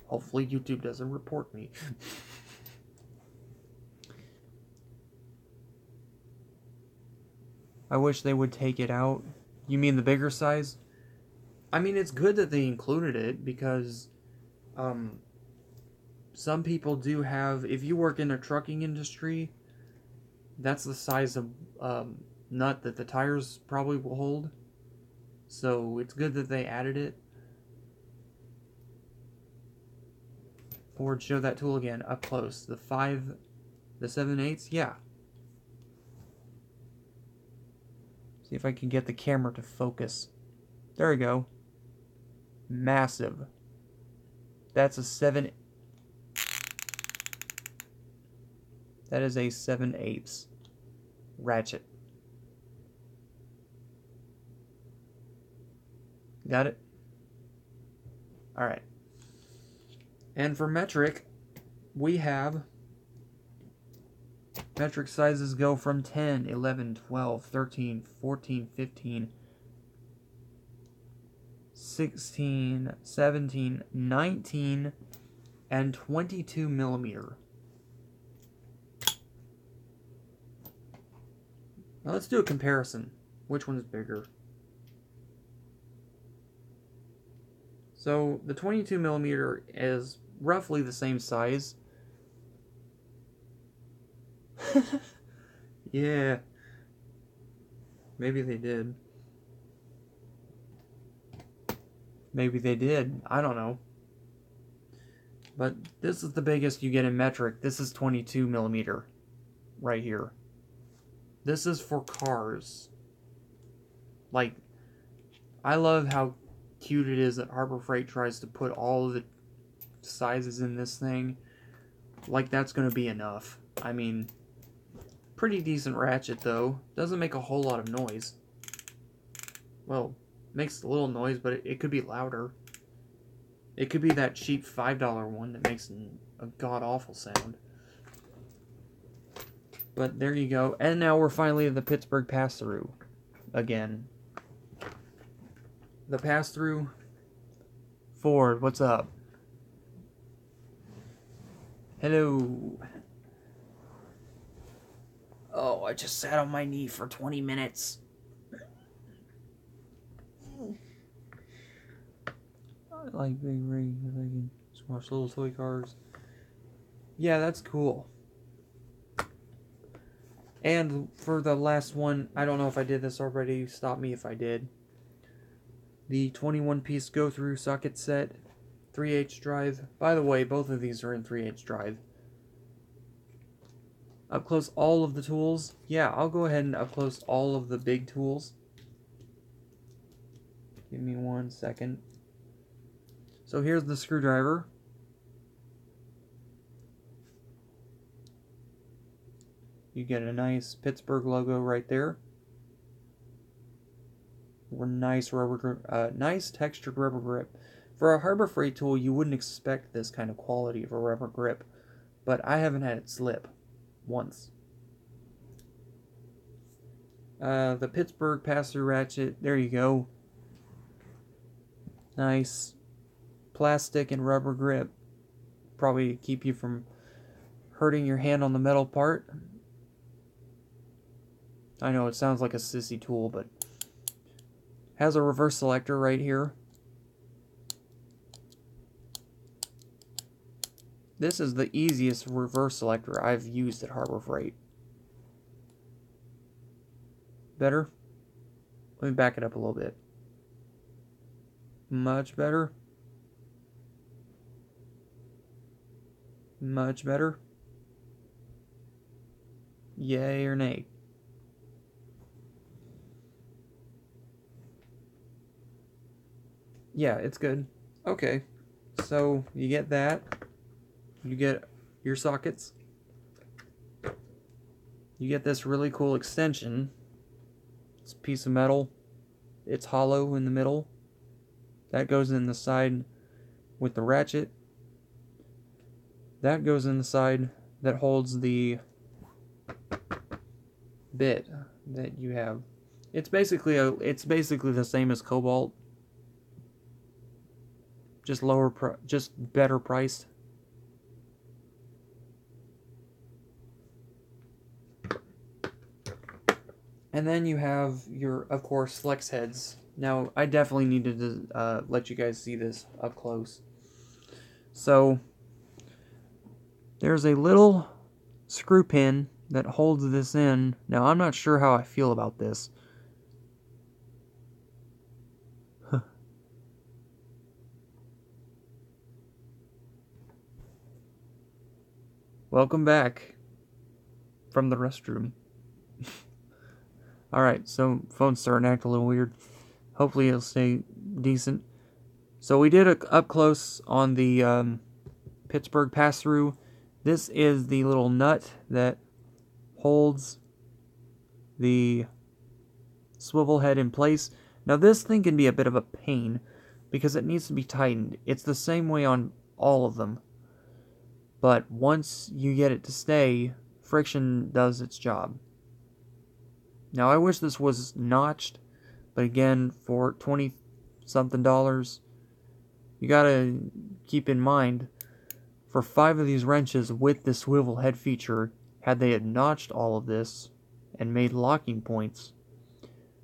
Hopefully YouTube doesn't report me. I wish they would take it out. You mean the bigger size? I mean, it's good that they included it because some people do have, if you work in a trucking industry, that's the size of nut that the tires probably will hold. So it's good that they added it. Forward, show that tool again, up close. The 7/8, yeah. See if I can get the camera to focus. There we go. Massive. That's a 7. That is a 7/8 ratchet. Got it? Alright. And for metric, we have metric sizes go from 10, 11, 12, 13, 14, 15, 16, 17, 19, and 22 millimeter. Now let's do a comparison. Which one's bigger? So the 22 millimeter is roughly the same size. Yeah. Maybe they did. Maybe they did. I don't know. But this is the biggest you get in metric. This is 22 millimeter. Right here. This is for cars. Like, I love how cute it is that Harbor Freight tries to put all of the sizes in this thing. Like that's going to be enough. I mean, pretty decent ratchet though. Doesn't make a whole lot of noise. Well, makes a little noise, but it could be louder. It could be that cheap $5 one that makes a god-awful sound. But there you go. And now we're finally at the Pittsburgh pass-through again. The pass-through. Ford, what's up? Hello. Oh, I just sat on my knee for 20 minutes. I like big rigs. I can squash little toy cars. Yeah, that's cool. And for the last one, I don't know if I did this already. Stop me if I did. The 21-piece go-through socket set, 3/8 drive. By the way, both of these are in 3/8 drive. Up close all of the tools. Yeah, I'll go ahead and up close all of the big tools. Give me 1 second. So here's the screwdriver. You get a nice Pittsburgh logo right there. Nice rubber grip, nice textured rubber grip. For a Harbor Freight tool, you wouldn't expect this kind of quality of a rubber grip, but I haven't had it slip once. The Pittsburgh pass-through ratchet, there you go. Nice plastic and rubber grip. Probably keep you from hurting your hand on the metal part. I know it sounds like a sissy tool, but has a reverse selector right here. This is the easiest reverse selector I've used at Harbor Freight. Better? Let me back it up a little bit. Much better. Much better. Yay or nay? Yeah, it's good. Okay, so you get that. You get your sockets. You get this really cool extension. It's a piece of metal. It's hollow in the middle. That goes in the side with the ratchet. That goes in the side that holds the bit that you have. It's basically the same as Cobalt, just just better priced. And then you have your, of course, flex heads. Now, I definitely needed to let you guys see this up close. So, there's a little screw pin that holds this in. Now, I'm not sure how I feel about this. Welcome back from the restroom. Alright, so phone's starting to act a little weird. Hopefully it'll stay decent. So we did a up close on the Pittsburgh pass-through. This is the little nut that holds the swivel head in place. Now this thing can be a bit of a pain because it needs to be tightened. It's the same way on all of them. But once you get it to stay, friction does its job. Now I wish this was notched, but again, for $20-something, you gotta keep in mind, for 5 of these wrenches with the swivel head feature, had they had notched all of this and made locking points,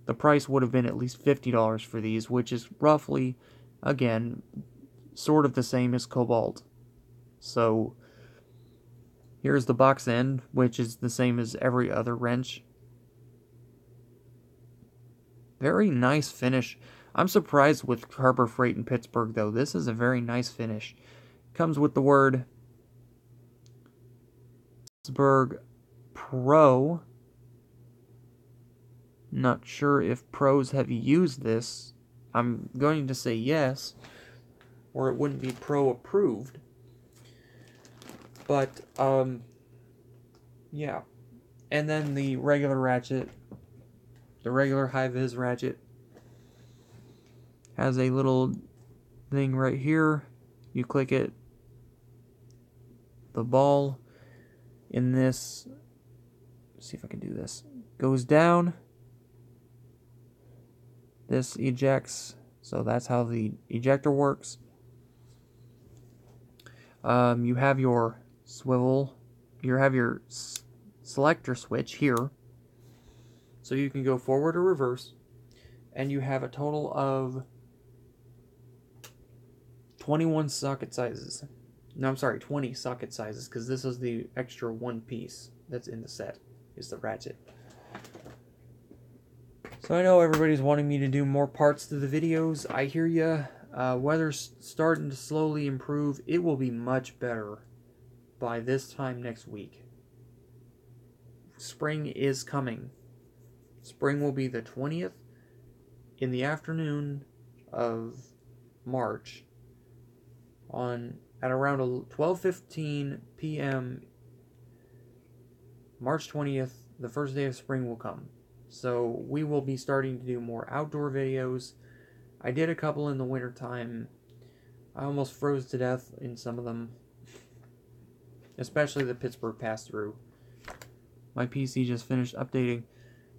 the price would have been at least $50 for these, which is roughly, again, sort of the same as Cobalt. So, here's the box end, which is the same as every other wrench. Very nice finish. I'm surprised with Harbor Freight in Pittsburgh, though. This is a very nice finish. Comes with the word Pittsburgh Pro. Not sure if pros have used this. I'm going to say yes, or it wouldn't be pro approved. But, yeah. And then the regular ratchet, the regular high-vis ratchet, has a little thing right here. You click it. The ball in this, let's see if I can do this, goes down. This ejects, so that's how the ejector works. You have your swivel, you have your selector switch here, so you can go forward or reverse, and you have a total of 21 socket sizes. No, I'm sorry, 20 socket sizes, because this is the extra one piece that's in the set, is the ratchet. So I know everybody's wanting me to do more parts to the videos. I hear ya. Weather's starting to slowly improve. It will be much better by this time next week. Spring is coming. Spring will be the 20th in the afternoon of March at around 12:15 p.m. March 20th, the first day of spring will come. So we will be starting to do more outdoor videos. I did a couple in the wintertime. I almost froze to death in some of them. Especially the Pittsburgh pass-through. My PC just finished updating.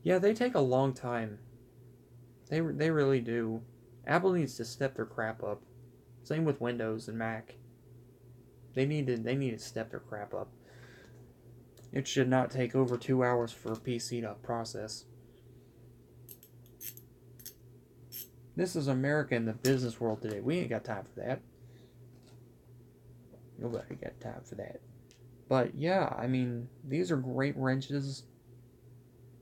Yeah, they take a long time. They really do. Apple needs to step their crap up. Same with Windows and Mac. They need to step their crap up. It should not take over 2 hours for a PC to process. This is America in the business world today. We ain't got time for that. Nobody got time for that. But yeah, I mean, these are great wrenches.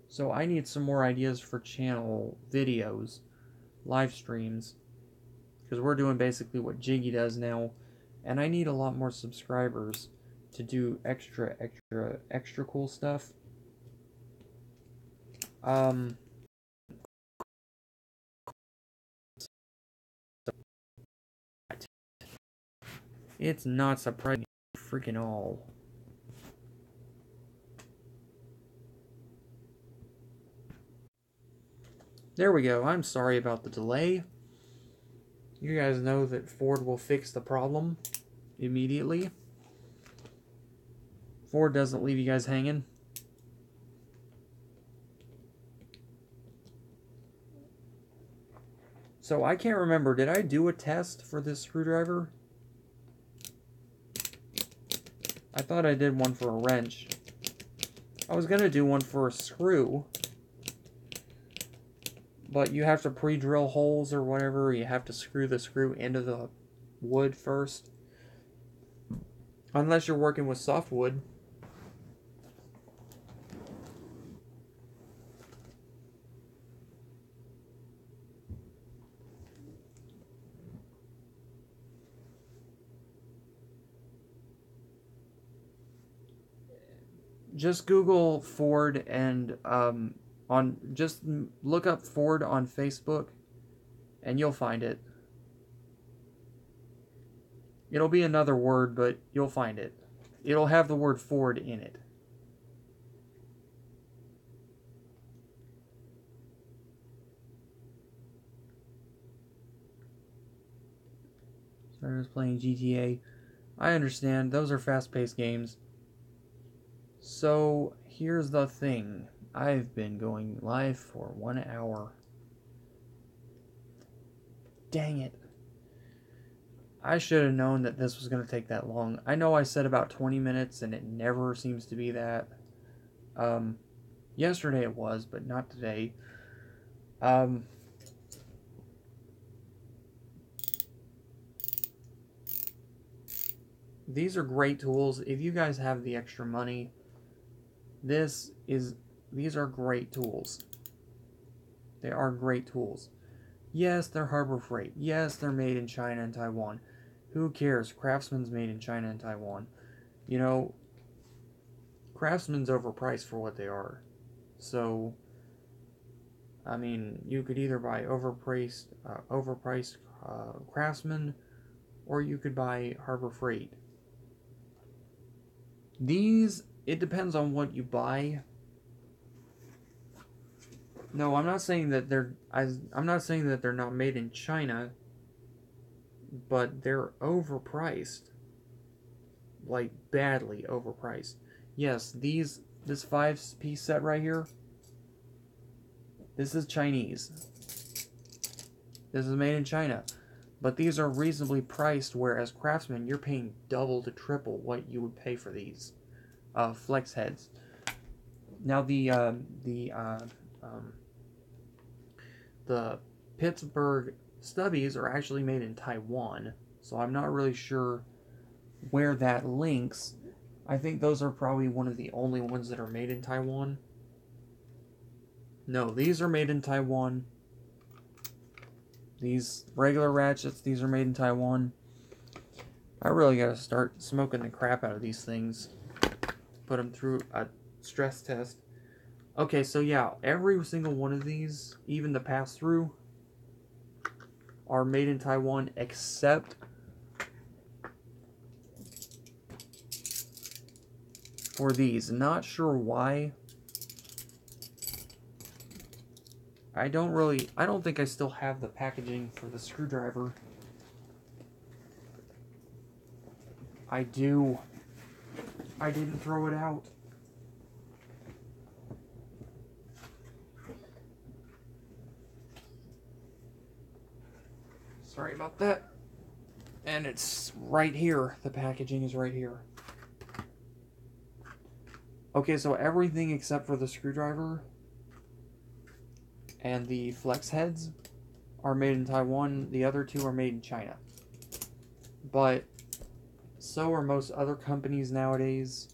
So I need some more ideas for channel videos, live streams. because we're doing basically what Jiggy does now, and I need a lot more subscribers to do extra cool stuff. It's not surprising freaking all. There we go. I'm sorry about the delay. You guys know that Ford will fix the problem immediately. Ford doesn't leave you guys hanging. So I can't remember, did I do a test for this screwdriver? I thought I did one for a wrench. I was going to do one for a screw. But you have to pre-drill holes or whatever. You have to screw the screw into the wood first. Unless you're working with softwood. Just Google Ford and just look up Ford on Facebook and you'll find it. It'll be another word, but you'll find it. It'll have the word Ford in it. Started playing GTA. I understand, those are fast-paced games. So, here's the thing. I've been going live for 1 hour. Dang it. I should have known that this was going to take that long. I know I said about 20 minutes, and it never seems to be that. Yesterday it was, but not today. These are great tools. If you guys have the extra money, these are great tools. They are great tools. Yes, they're Harbor Freight. Yes, they're made in China and Taiwan. Who cares? Craftsman's made in China and Taiwan. You know, Craftsman's overpriced for what they are. So, I mean, you could either buy overpriced Craftsman, or you could buy Harbor Freight. These, it depends on what you buy. No, I'm not saying that I'm not saying that they're not made in China, but they're overpriced. Like, badly overpriced. Yes, this 5-piece set right here, this is Chinese. This is made in China. But these are reasonably priced, whereas Craftsman, you're paying double to triple what you would pay for these flex heads. Now the Pittsburgh stubbies are actually made in Taiwan, so I'm not really sure where that links. I think those are probably one of the only ones that are made in Taiwan. No, these are made in Taiwan. These regular ratchets, these are made in Taiwan. I really gotta start smoking the crap out of these things. Put them through a stress test. Okay, so yeah, every single one of these, even the pass-through, are made in Taiwan except for these. Not sure why. I don't think I still have the packaging for the screwdriver. I do. I didn't throw it out. Sorry about that. And it's right here. The packaging is right here. Okay, so everything except for the screwdriver and the flex heads are made in Taiwan. The other two are made in China. But so are most other companies nowadays.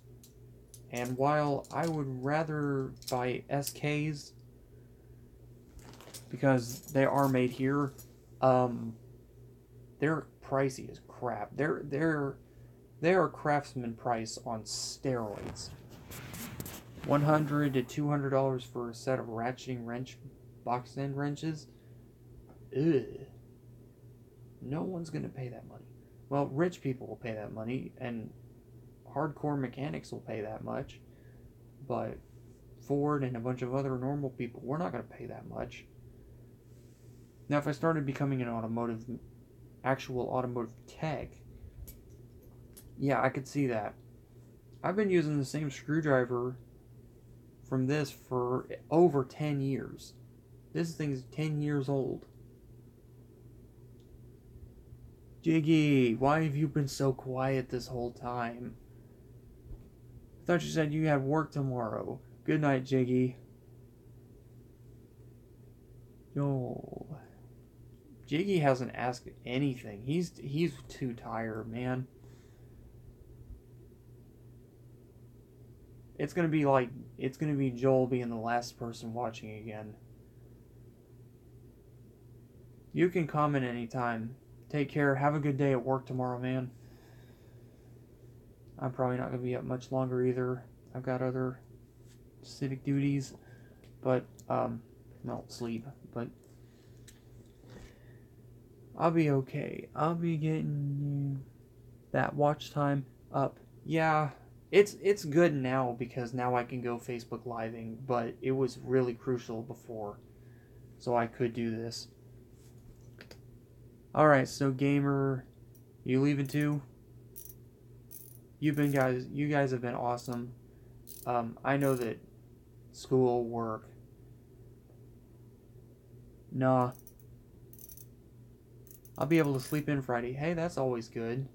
And while I would rather buy SKs because they are made here, they're pricey as crap. They are craftsman price on steroids. $100 to $200 for a set of ratcheting wrench box end wrenches. Ugh. No one's gonna pay that money. Well, rich people will pay that money, and hardcore mechanics will pay that much. But Ford and a bunch of other normal people, we're not gonna pay that much. Now, if I started becoming an actual automotive tech, yeah, I could see that. I've been using the same screwdriver from this for over 10 years. This thing's 10 years old. Jiggy, why have you been so quiet this whole time? I thought you said you had work tomorrow. Good night, Jiggy. Yo. Jiggy hasn't asked anything. He's too tired, man. It's gonna be Joel being the last person watching again. You can comment anytime. Take care. Have a good day at work tomorrow, man. I'm probably not gonna be up much longer either. I've got other civic duties, but well, sleep. But I'll be okay. I'll be getting that watch time up. Yeah. It's good now because now I can go Facebook Living, but it was really crucial before, so I could do this. Alright, so gamer, you leaving too? You guys have been awesome. I know that school, work, nah. I'll be able to sleep in Friday. Hey, that's always good.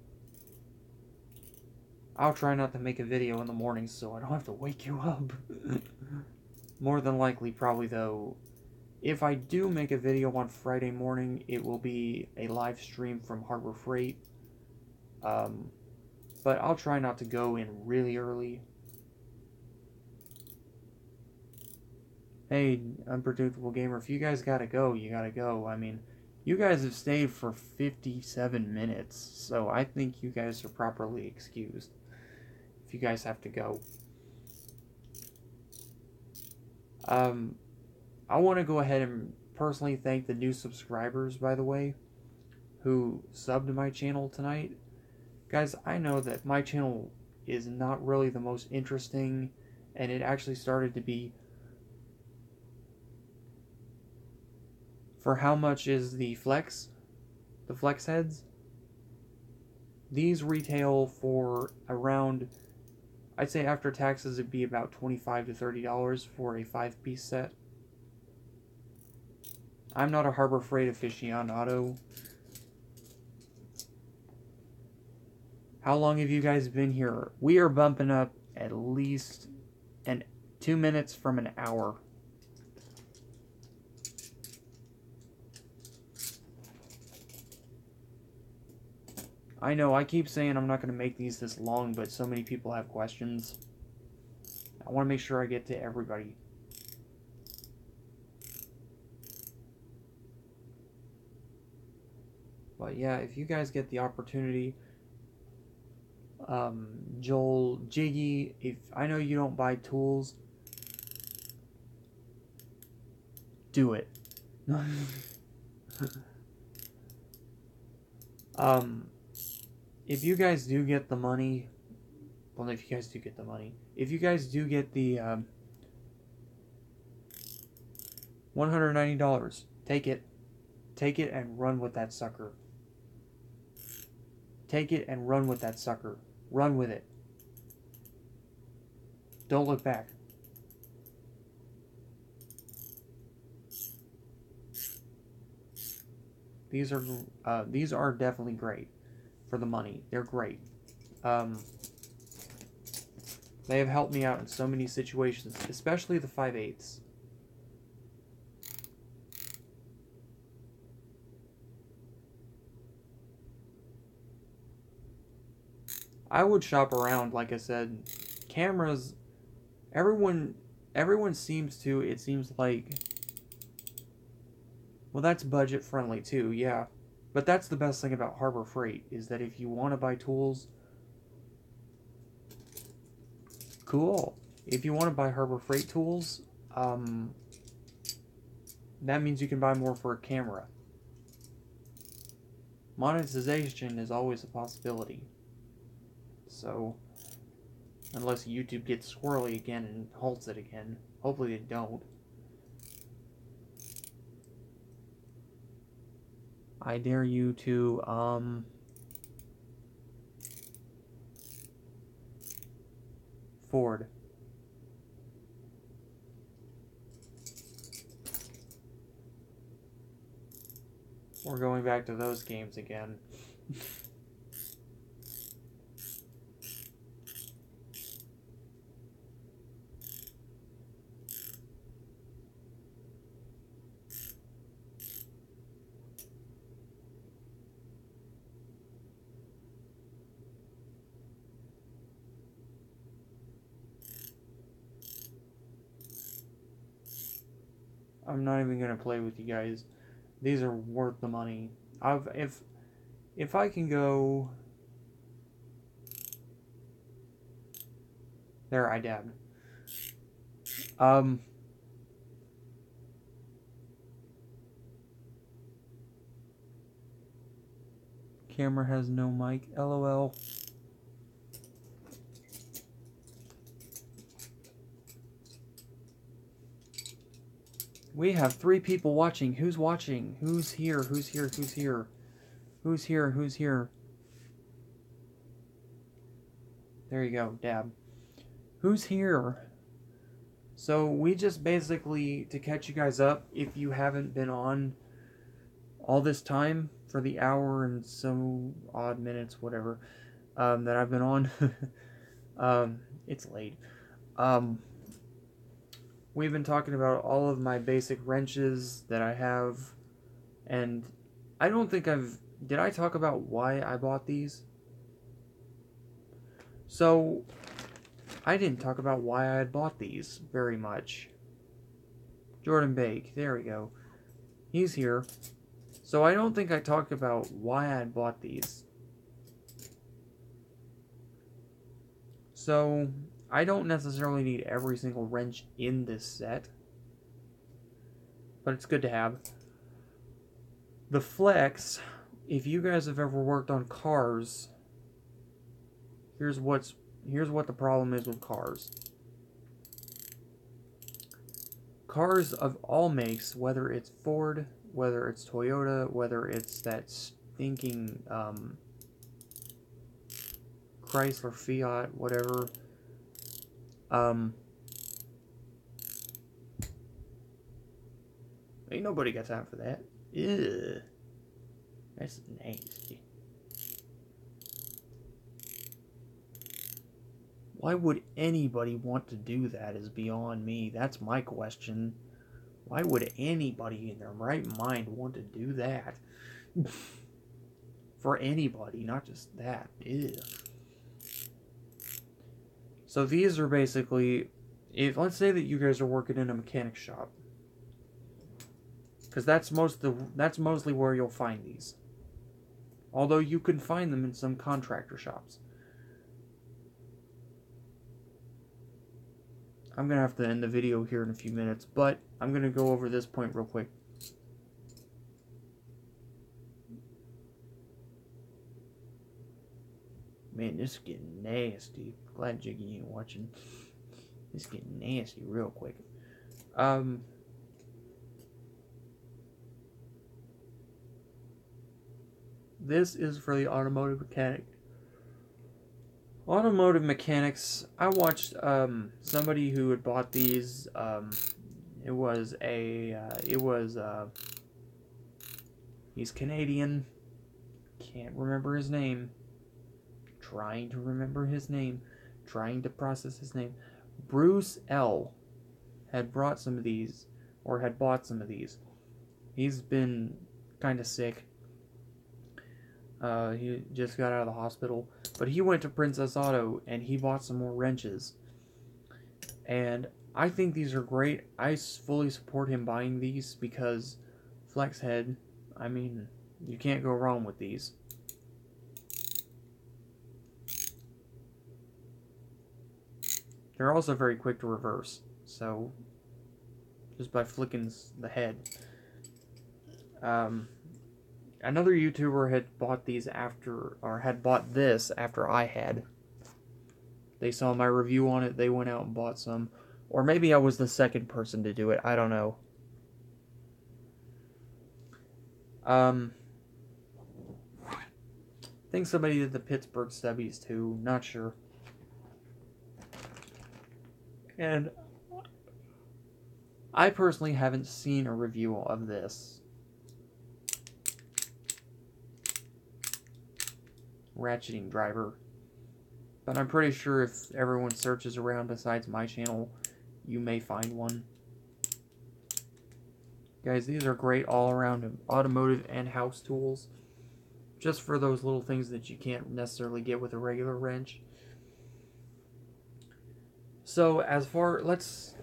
I'll try not to make a video in the morning so I don't have to wake you up. More than likely, probably though, if I do make a video on Friday morning, it will be a live stream from Harbor Freight. But I'll try not to go in really early. Hey, Unpredictable Gamer, if you guys gotta go, you gotta go. I mean, you guys have stayed for 57 minutes, so I think you guys are properly excused if you guys have to go. I want to go ahead and personally thank the new subscribers, by the way, who subbed to my channel tonight. Guys, I know that my channel is not really the most interesting, and it actually started to be. For how much is the flex heads? These retail for around, I'd say after taxes it'd be about $25 to $30 for a 5-piece set. I'm not a Harbor Freight aficionado. How long have you guys been here? We are bumping up at least 2 minutes from an hour. I know, I keep saying I'm not going to make these this long, but so many people have questions. I want to make sure I get to everybody. But yeah, if you guys get the opportunity, Joel, Jiggy, if I know you don't buy tools, do it. If you guys do get the money, well, if you guys do get the money, if you guys do get the $190, take it and run with that sucker. Take it and run with that sucker. Run with it. Don't look back. These are definitely great for the money. They're great. They have helped me out in so many situations, especially the 5/8. I would shop around, like I said. Cameras, everyone seems to, it seems like, well, that's budget friendly too, yeah. But that's the best thing about Harbor Freight, is that if you want to buy tools, cool. If you want to buy Harbor Freight tools, that means you can buy more for a camera. Monetization is always a possibility. So, unless YouTube gets squirrely again and halts it again. Hopefully they don't. I dare you to, Ford. We're going back to those games again. I'm not even gonna play with you guys. These are worth the money. If I can go there, I dabbed. Camera has no mic. LOL. We have 3 people watching. Who's watching? Who's here? Who's here? Who's here? Who's here? Who's here? There you go, dab. Who's here? So we just basically, to catch you guys up, if you haven't been on all this time for the hour and so odd minutes, whatever, that I've been on, it's late. We've been talking about all of my basic wrenches that I have, and I don't think did I talk about why I bought these? So, I didn't talk about why I had bought these very much. Jordan Bake, there we go. He's here. So I don't think I talked about why I had bought these. So, I don't necessarily need every single wrench in this set, but it's good to have. The Flex, if you guys have ever worked on cars, here's what the problem is with cars. Cars of all makes, whether it's Ford, whether it's Toyota, whether it's that stinking Chrysler, Fiat, whatever, ain't nobody got time for that. Ew. That's nasty. Why would anybody want to do that is beyond me. That's my question. Why would anybody in their right mind want to do that? For anybody, not just that. Ew. So these are basically, let's say that you guys are working in a mechanic shop, because that's mostly where you'll find these. Although you can find them in some contractor shops. I'm going to have to end the video here in a few minutes, but I'm going to go over this point real quick. Man, this is getting nasty. Glad Jiggy ain't watching. This is getting nasty real quick. This is for the automotive mechanic. Automotive mechanics. I watched somebody who had bought these. He's Canadian. Can't remember his name. Trying to remember his name. Trying to process his name. Bruce L. had brought some of these, or had bought some of these. He's been kind of sick. He just got out of the hospital. But he went to Princess Auto and he bought some more wrenches. And I think these are great. I fully support him buying these because Flexhead, I mean, You can't go wrong with these. They're also very quick to reverse, so just by flicking the head. Another YouTuber had bought these after, or had bought this after I had. They saw my review on it, they went out and bought some. Or maybe I was the second person to do it, I don't know. I think somebody did the Pittsburgh Stubbies too, not sure. And I personally haven't seen a review of this. Ratcheting driver. But I'm pretty sure if everyone searches around besides my channel, you may find one. Guys, these are great all-around automotive and house tools. Just for those little things that you can't necessarily get with a regular wrench. So as far, let's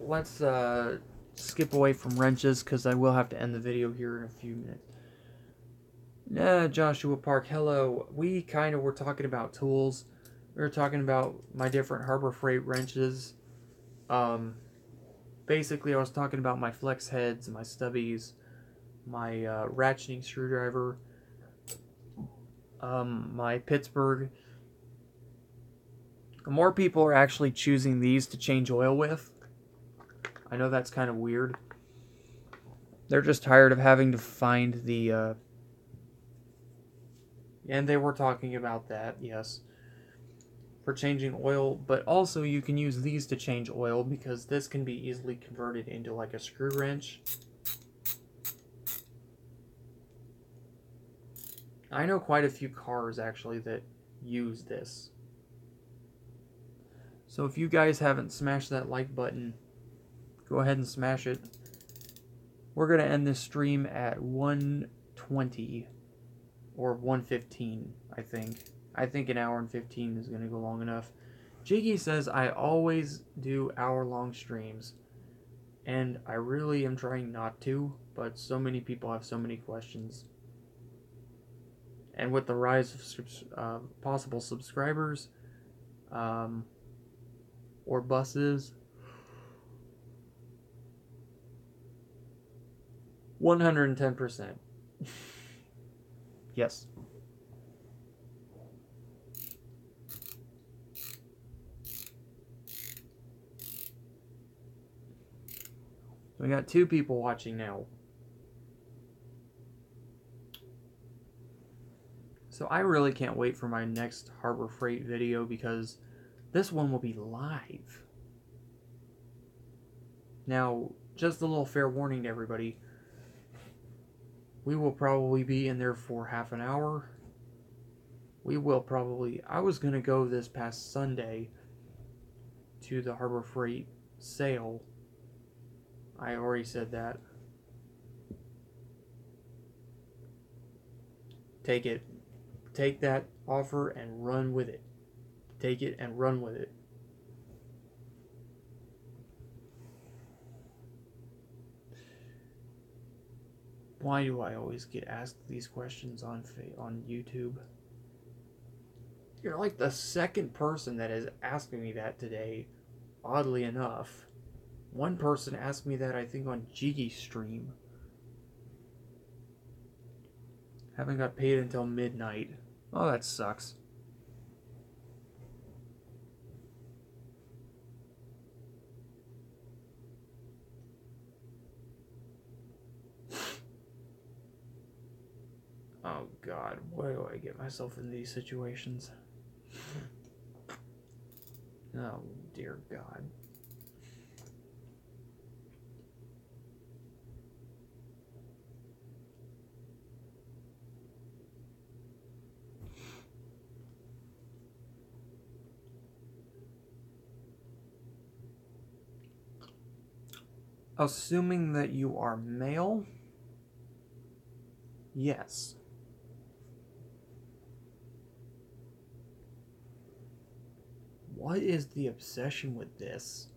skip away from wrenches because I will have to end the video here in a few minutes. Joshua Park, hello. We kind of were talking about tools. We were talking about my different Harbor Freight wrenches. Basically, I was talking about my flex heads, my stubbies, my ratcheting screwdriver, my Pittsburgh. More people are actually choosing these to change oil with. I know that's kind of weird. They're just tired of having to find the... And they were talking about that, yes. For changing oil, but also you can use these to change oil because this can be easily converted into like a screw wrench. I know quite a few cars actually that use this. So if you guys haven't smashed that like button, go ahead and smash it. We're going to end this stream at 1:20 or 1:15, I think. I think an hour and 15 is going to go long enough. Jiggy says, I always do hour-long streams. And I really am trying not to, but so many people have so many questions. And with the rise of possible subscribers, or buses, 110%. Yes. We got 2 people watching now. So I really can't wait for my next Harbor Freight video because this one will be live. Now, just a little fair warning to everybody. We will probably be in there for half an hour. We will probably... I was going to go this past Sunday to the Harbor Freight sale. I already said that. Take it. Take that offer and run with it. Take it and run with it. Why do I always get asked these questions on YouTube? You're like the second person that is asking me that today, oddly enough. One person asked me that, I think, on Jiggy's stream. Haven't got paid until midnight. Oh, that sucks. Oh God, why do I get myself in these situations? Oh dear God. Assuming that you are male? Yes. What is the obsession with this?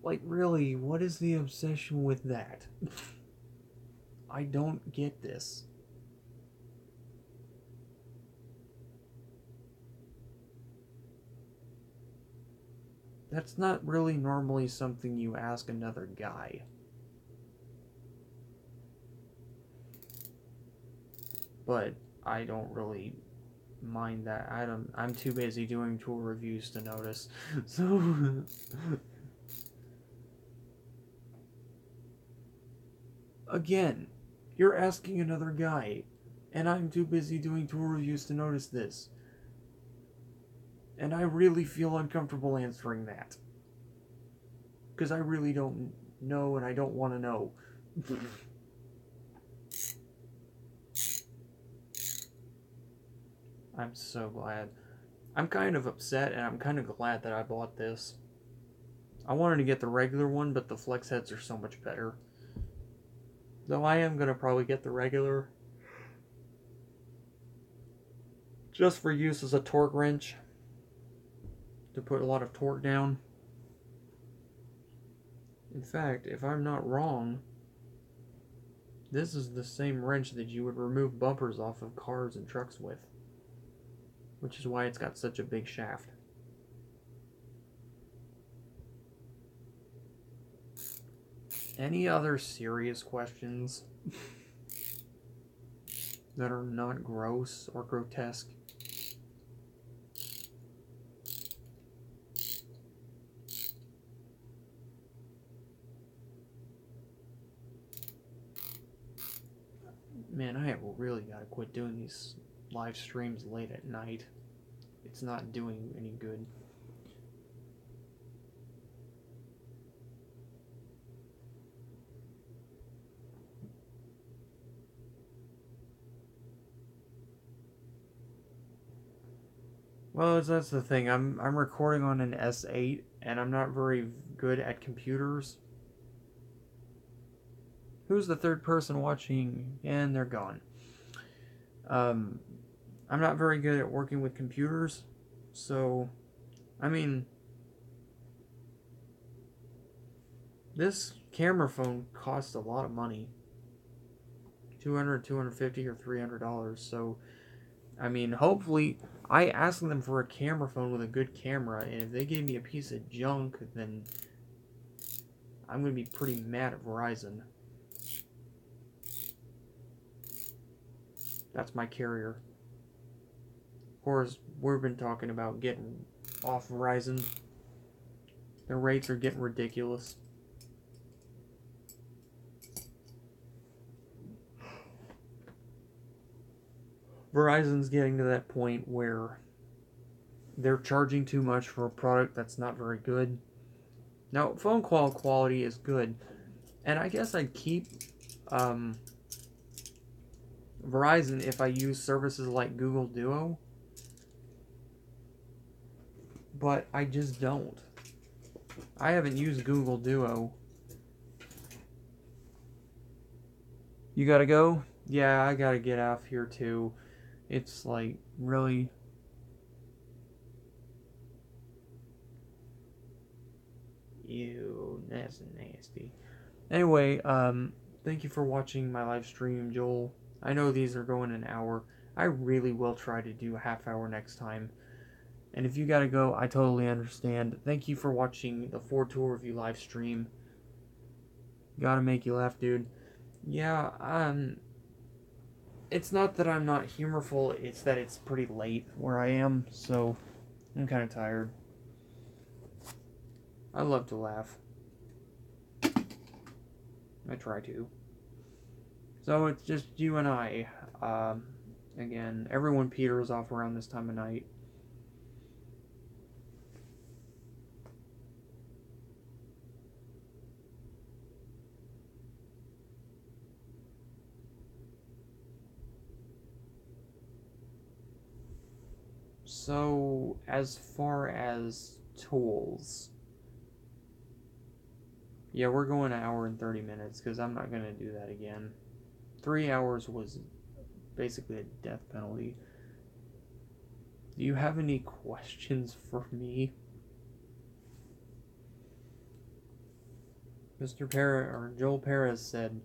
Like, really, what is the obsession with that? I don't get this. That's not really normally something you ask another guy. But I don't really mind that. I'm too busy doing tour reviews to notice. So again, you're asking another guy, and I'm too busy doing tour reviews to notice this. And I really feel uncomfortable answering that. Because I really don't know, and I don't want to know. I'm so glad. I'm kind of upset, and I'm kind of glad that I bought this. I wanted to get the regular one, but the flex heads are so much better. Though I am going to probably get the regular, just for use as a torque wrench, to put a lot of torque down. In fact, if I'm not wrong, this is the same wrench that you would remove bumpers off of cars and trucks with, which is why it's got such a big shaft. Any other serious questions that are not gross or grotesque? Man, I have really got to quit doing these live streams late at night. It's not doing any good. Well, that's the thing. I'm recording on an S8, and I'm not very good at computers. Who's the third person watching? And they're gone. I'm not very good at working with computers, so I mean, this camera phone costs a lot of money. $200, $250, or $300. So, I mean, hopefully, I asked them for a camera phone with a good camera, and if they gave me a piece of junk, then I'm going to be pretty mad at Verizon. That's my carrier. Of course, we've been talking about getting off Verizon. The rates are getting ridiculous. Verizon's getting to that point where they're charging too much for a product that's not very good. Now, phone call quality is good, and I guess I'd keep Verizon if I use services like Google Duo, but I just don't. I haven't used Google Duo. You gotta go? Yeah, I gotta get off here too. It's like, really? Ew, that's nasty. Anyway, thank you for watching my live stream, Joel. I know these are going an hour. I really will try to do a half hour next time. And if you gotta go, I totally understand. Thank you for watching the Ford Tour Review live stream. Gotta make you laugh, dude. Yeah, it's not that I'm not humorful, it's that it's pretty late where I am, so I'm kind of tired. I love to laugh. I try to. So it's just you and I. Again, everyone peters off around this time of night. So, as far as tools, yeah, we're going an hour and 30 minutes because I'm not going to do that again. 3 hours was basically a death penalty. Do you have any questions for me? Mr. Joel Perez said,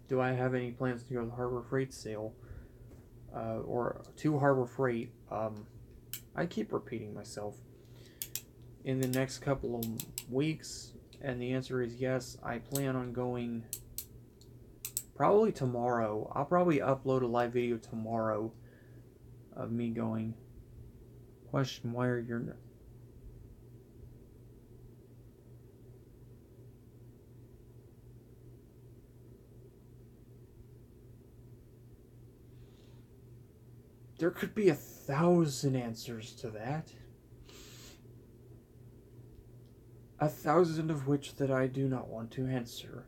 do I have any plans to go to the Harbor Freight sale? Or to Harbor Freight? I keep repeating myself. In the next couple of weeks, and the answer is yes. I plan on going probably tomorrow. I'll probably upload a live video tomorrow of me going. Question, why are your... There could be 1,000 answers to that. 1,000 of which that I do not want to answer.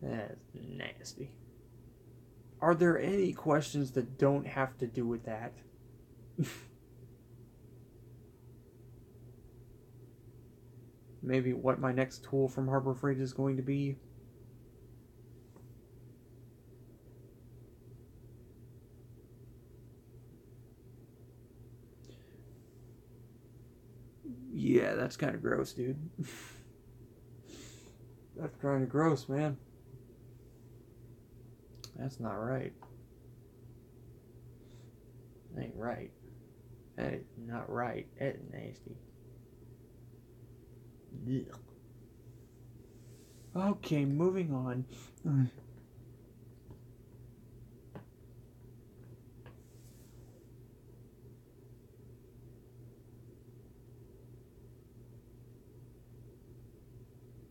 That's nasty. Are there any questions that don't have to do with that? Maybe what my next tool from Harbor Freight is going to be? Yeah, that's kind of gross, dude. That's kind of gross, man. That's not right. That ain't right. That is not right. That is nasty. Ugh. Okay, moving on.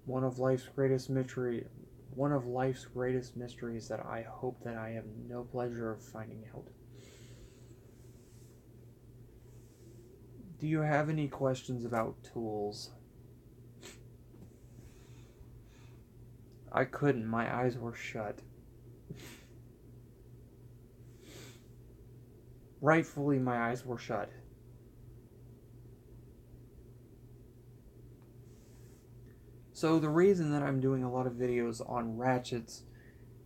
One of life's greatest mysteries that I hope that I have no pleasure of finding out. Do you have any questions about tools? I couldn't. My eyes were shut. Rightfully, my eyes were shut. So the reason that I'm doing a lot of videos on ratchets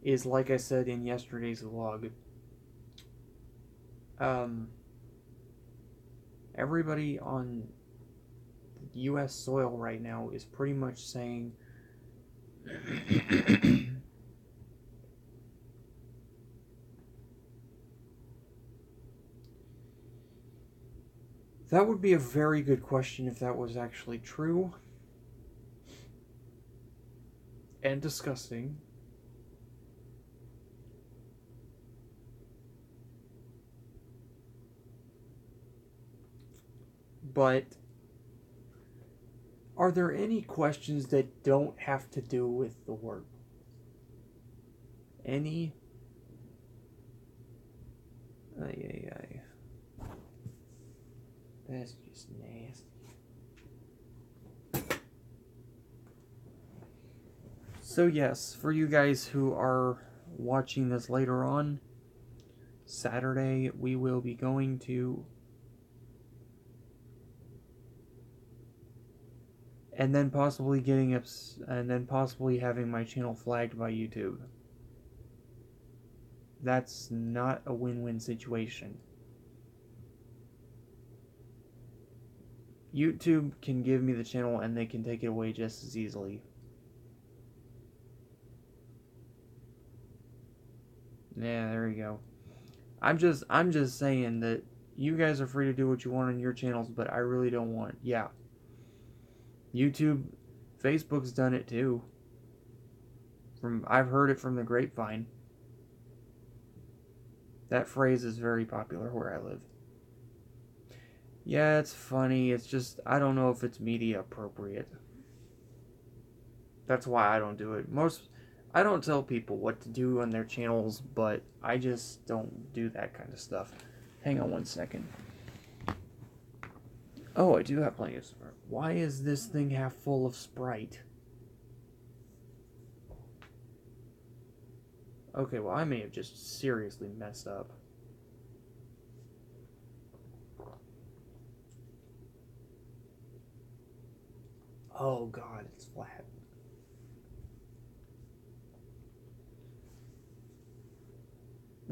is, like I said in yesterday's vlog, everybody on US soil right now is pretty much saying that would be a very good question if that was actually true. And disgusting. But are there any questions that don't have to do with the work? Any? Ay. That's just nasty. So yes, for you guys who are watching this later on, Saturday we will be going to, and then possibly having my channel flagged by YouTube. That's not a win-win situation. YouTube can give me the channel and they can take it away just as easily. Yeah, there you go. I'm just saying that you guys are free to do what you want on your channels, but I really don't want. Yeah. YouTube, Facebook's done it too. I've heard it from the grapevine. That phrase is very popular where I live. Yeah, it's funny. It's just, I don't know if it's media appropriate. That's why I don't do it. I don't tell people what to do on their channels, but I just don't do that kind of stuff. Hang on one second. Oh, I do have plenty of Sprite. Why is this thing half full of Sprite? Okay, well, I may have just seriously messed up. Oh, God, it's flat.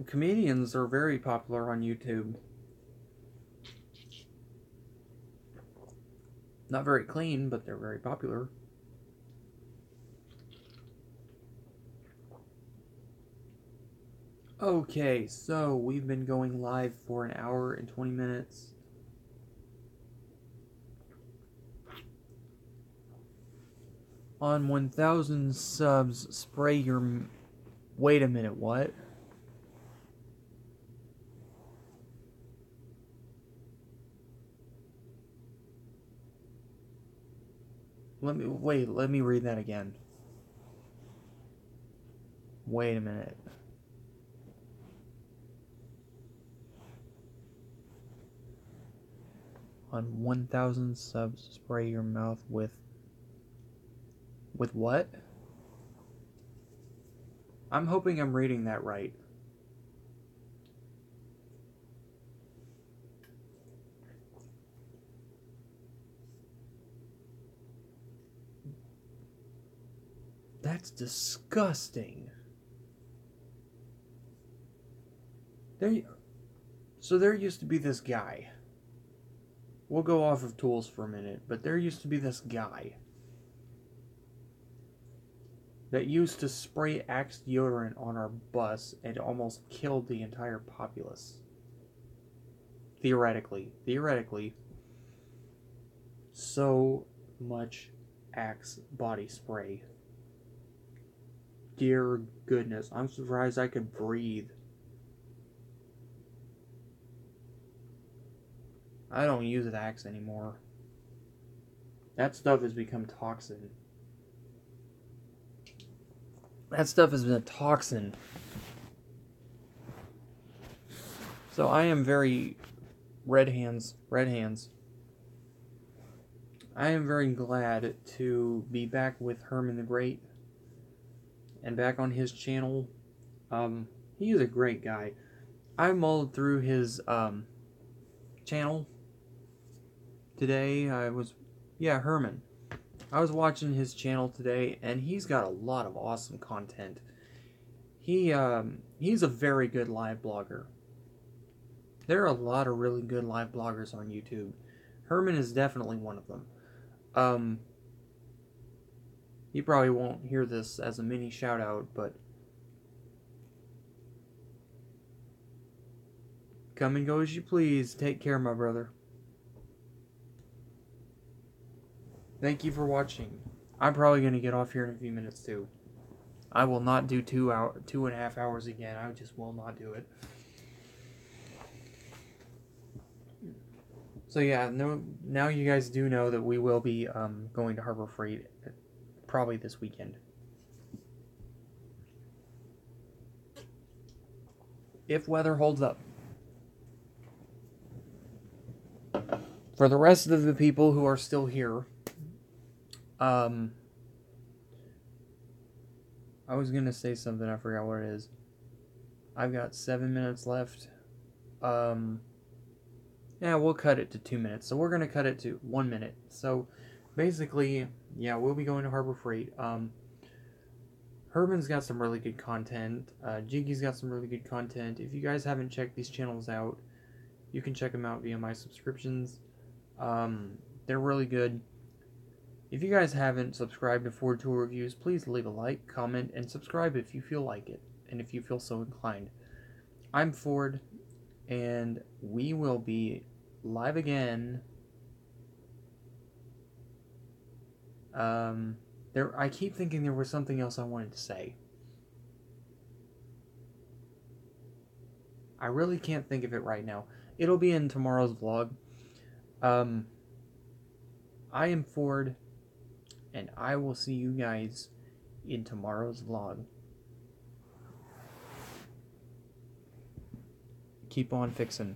comedians are very popular on YouTube. Not very clean, but they're very popular. Okay, so we've been going live for an hour and 20 minutes. On 1,000 subs, spray your... Wait a minute, what? Let me read that again. Wait a minute. On 1,000 subs, spray your mouth with what? I'm hoping I'm reading that right. That's disgusting. So there used to be this guy. We'll go off of tools for a minute, but there used to be this guy that used to spray Axe deodorant on our bus and almost killed the entire populace. Theoretically. So much Axe body spray. Dear goodness, I'm surprised I could breathe. I don't use Axe anymore. That stuff has become toxin. That stuff has been a toxin. So I am very... Red hands. I am very glad to be back with Herman the Great. And back on his channel. He is a great guy. I mulled through his channel today. Herman. I was watching his channel today, and he's got a lot of awesome content. He's a very good live blogger. There are a lot of really good live bloggers on YouTube. Herman is definitely one of them. You probably won't hear this as a mini shout out, but come and go as you please. Take care, my brother. Thank you for watching. I'm probably going to get off here in a few minutes too. I will not do 2.5 hours again. I just will not do it. So yeah, now you guys do know that we will be going to Harbor Freight probably this weekend. If weather holds up. For the rest of the people who are still here, I was going to say something, I forgot what it is. I've got 7 minutes left. Yeah, we'll cut it to 2 minutes. So we're going to cut it to 1 minute. So basically, yeah, we'll be going to Harbor Freight. Herman's got some really good content. Jiggy's got some really good content. If you guys haven't checked these channels out, you can check them out via my subscriptions. They're really good. If you guys haven't subscribed to Ford Tool Reviews, please leave a like, comment, and subscribe if you feel like it, and if you feel so inclined. I'm Ford, and we will be live again. I keep thinking there was something else I wanted to say. I really can't think of it right now. It'll be in tomorrow's vlog. I am Ford, and I will see you guys in tomorrow's vlog. Keep on fixing.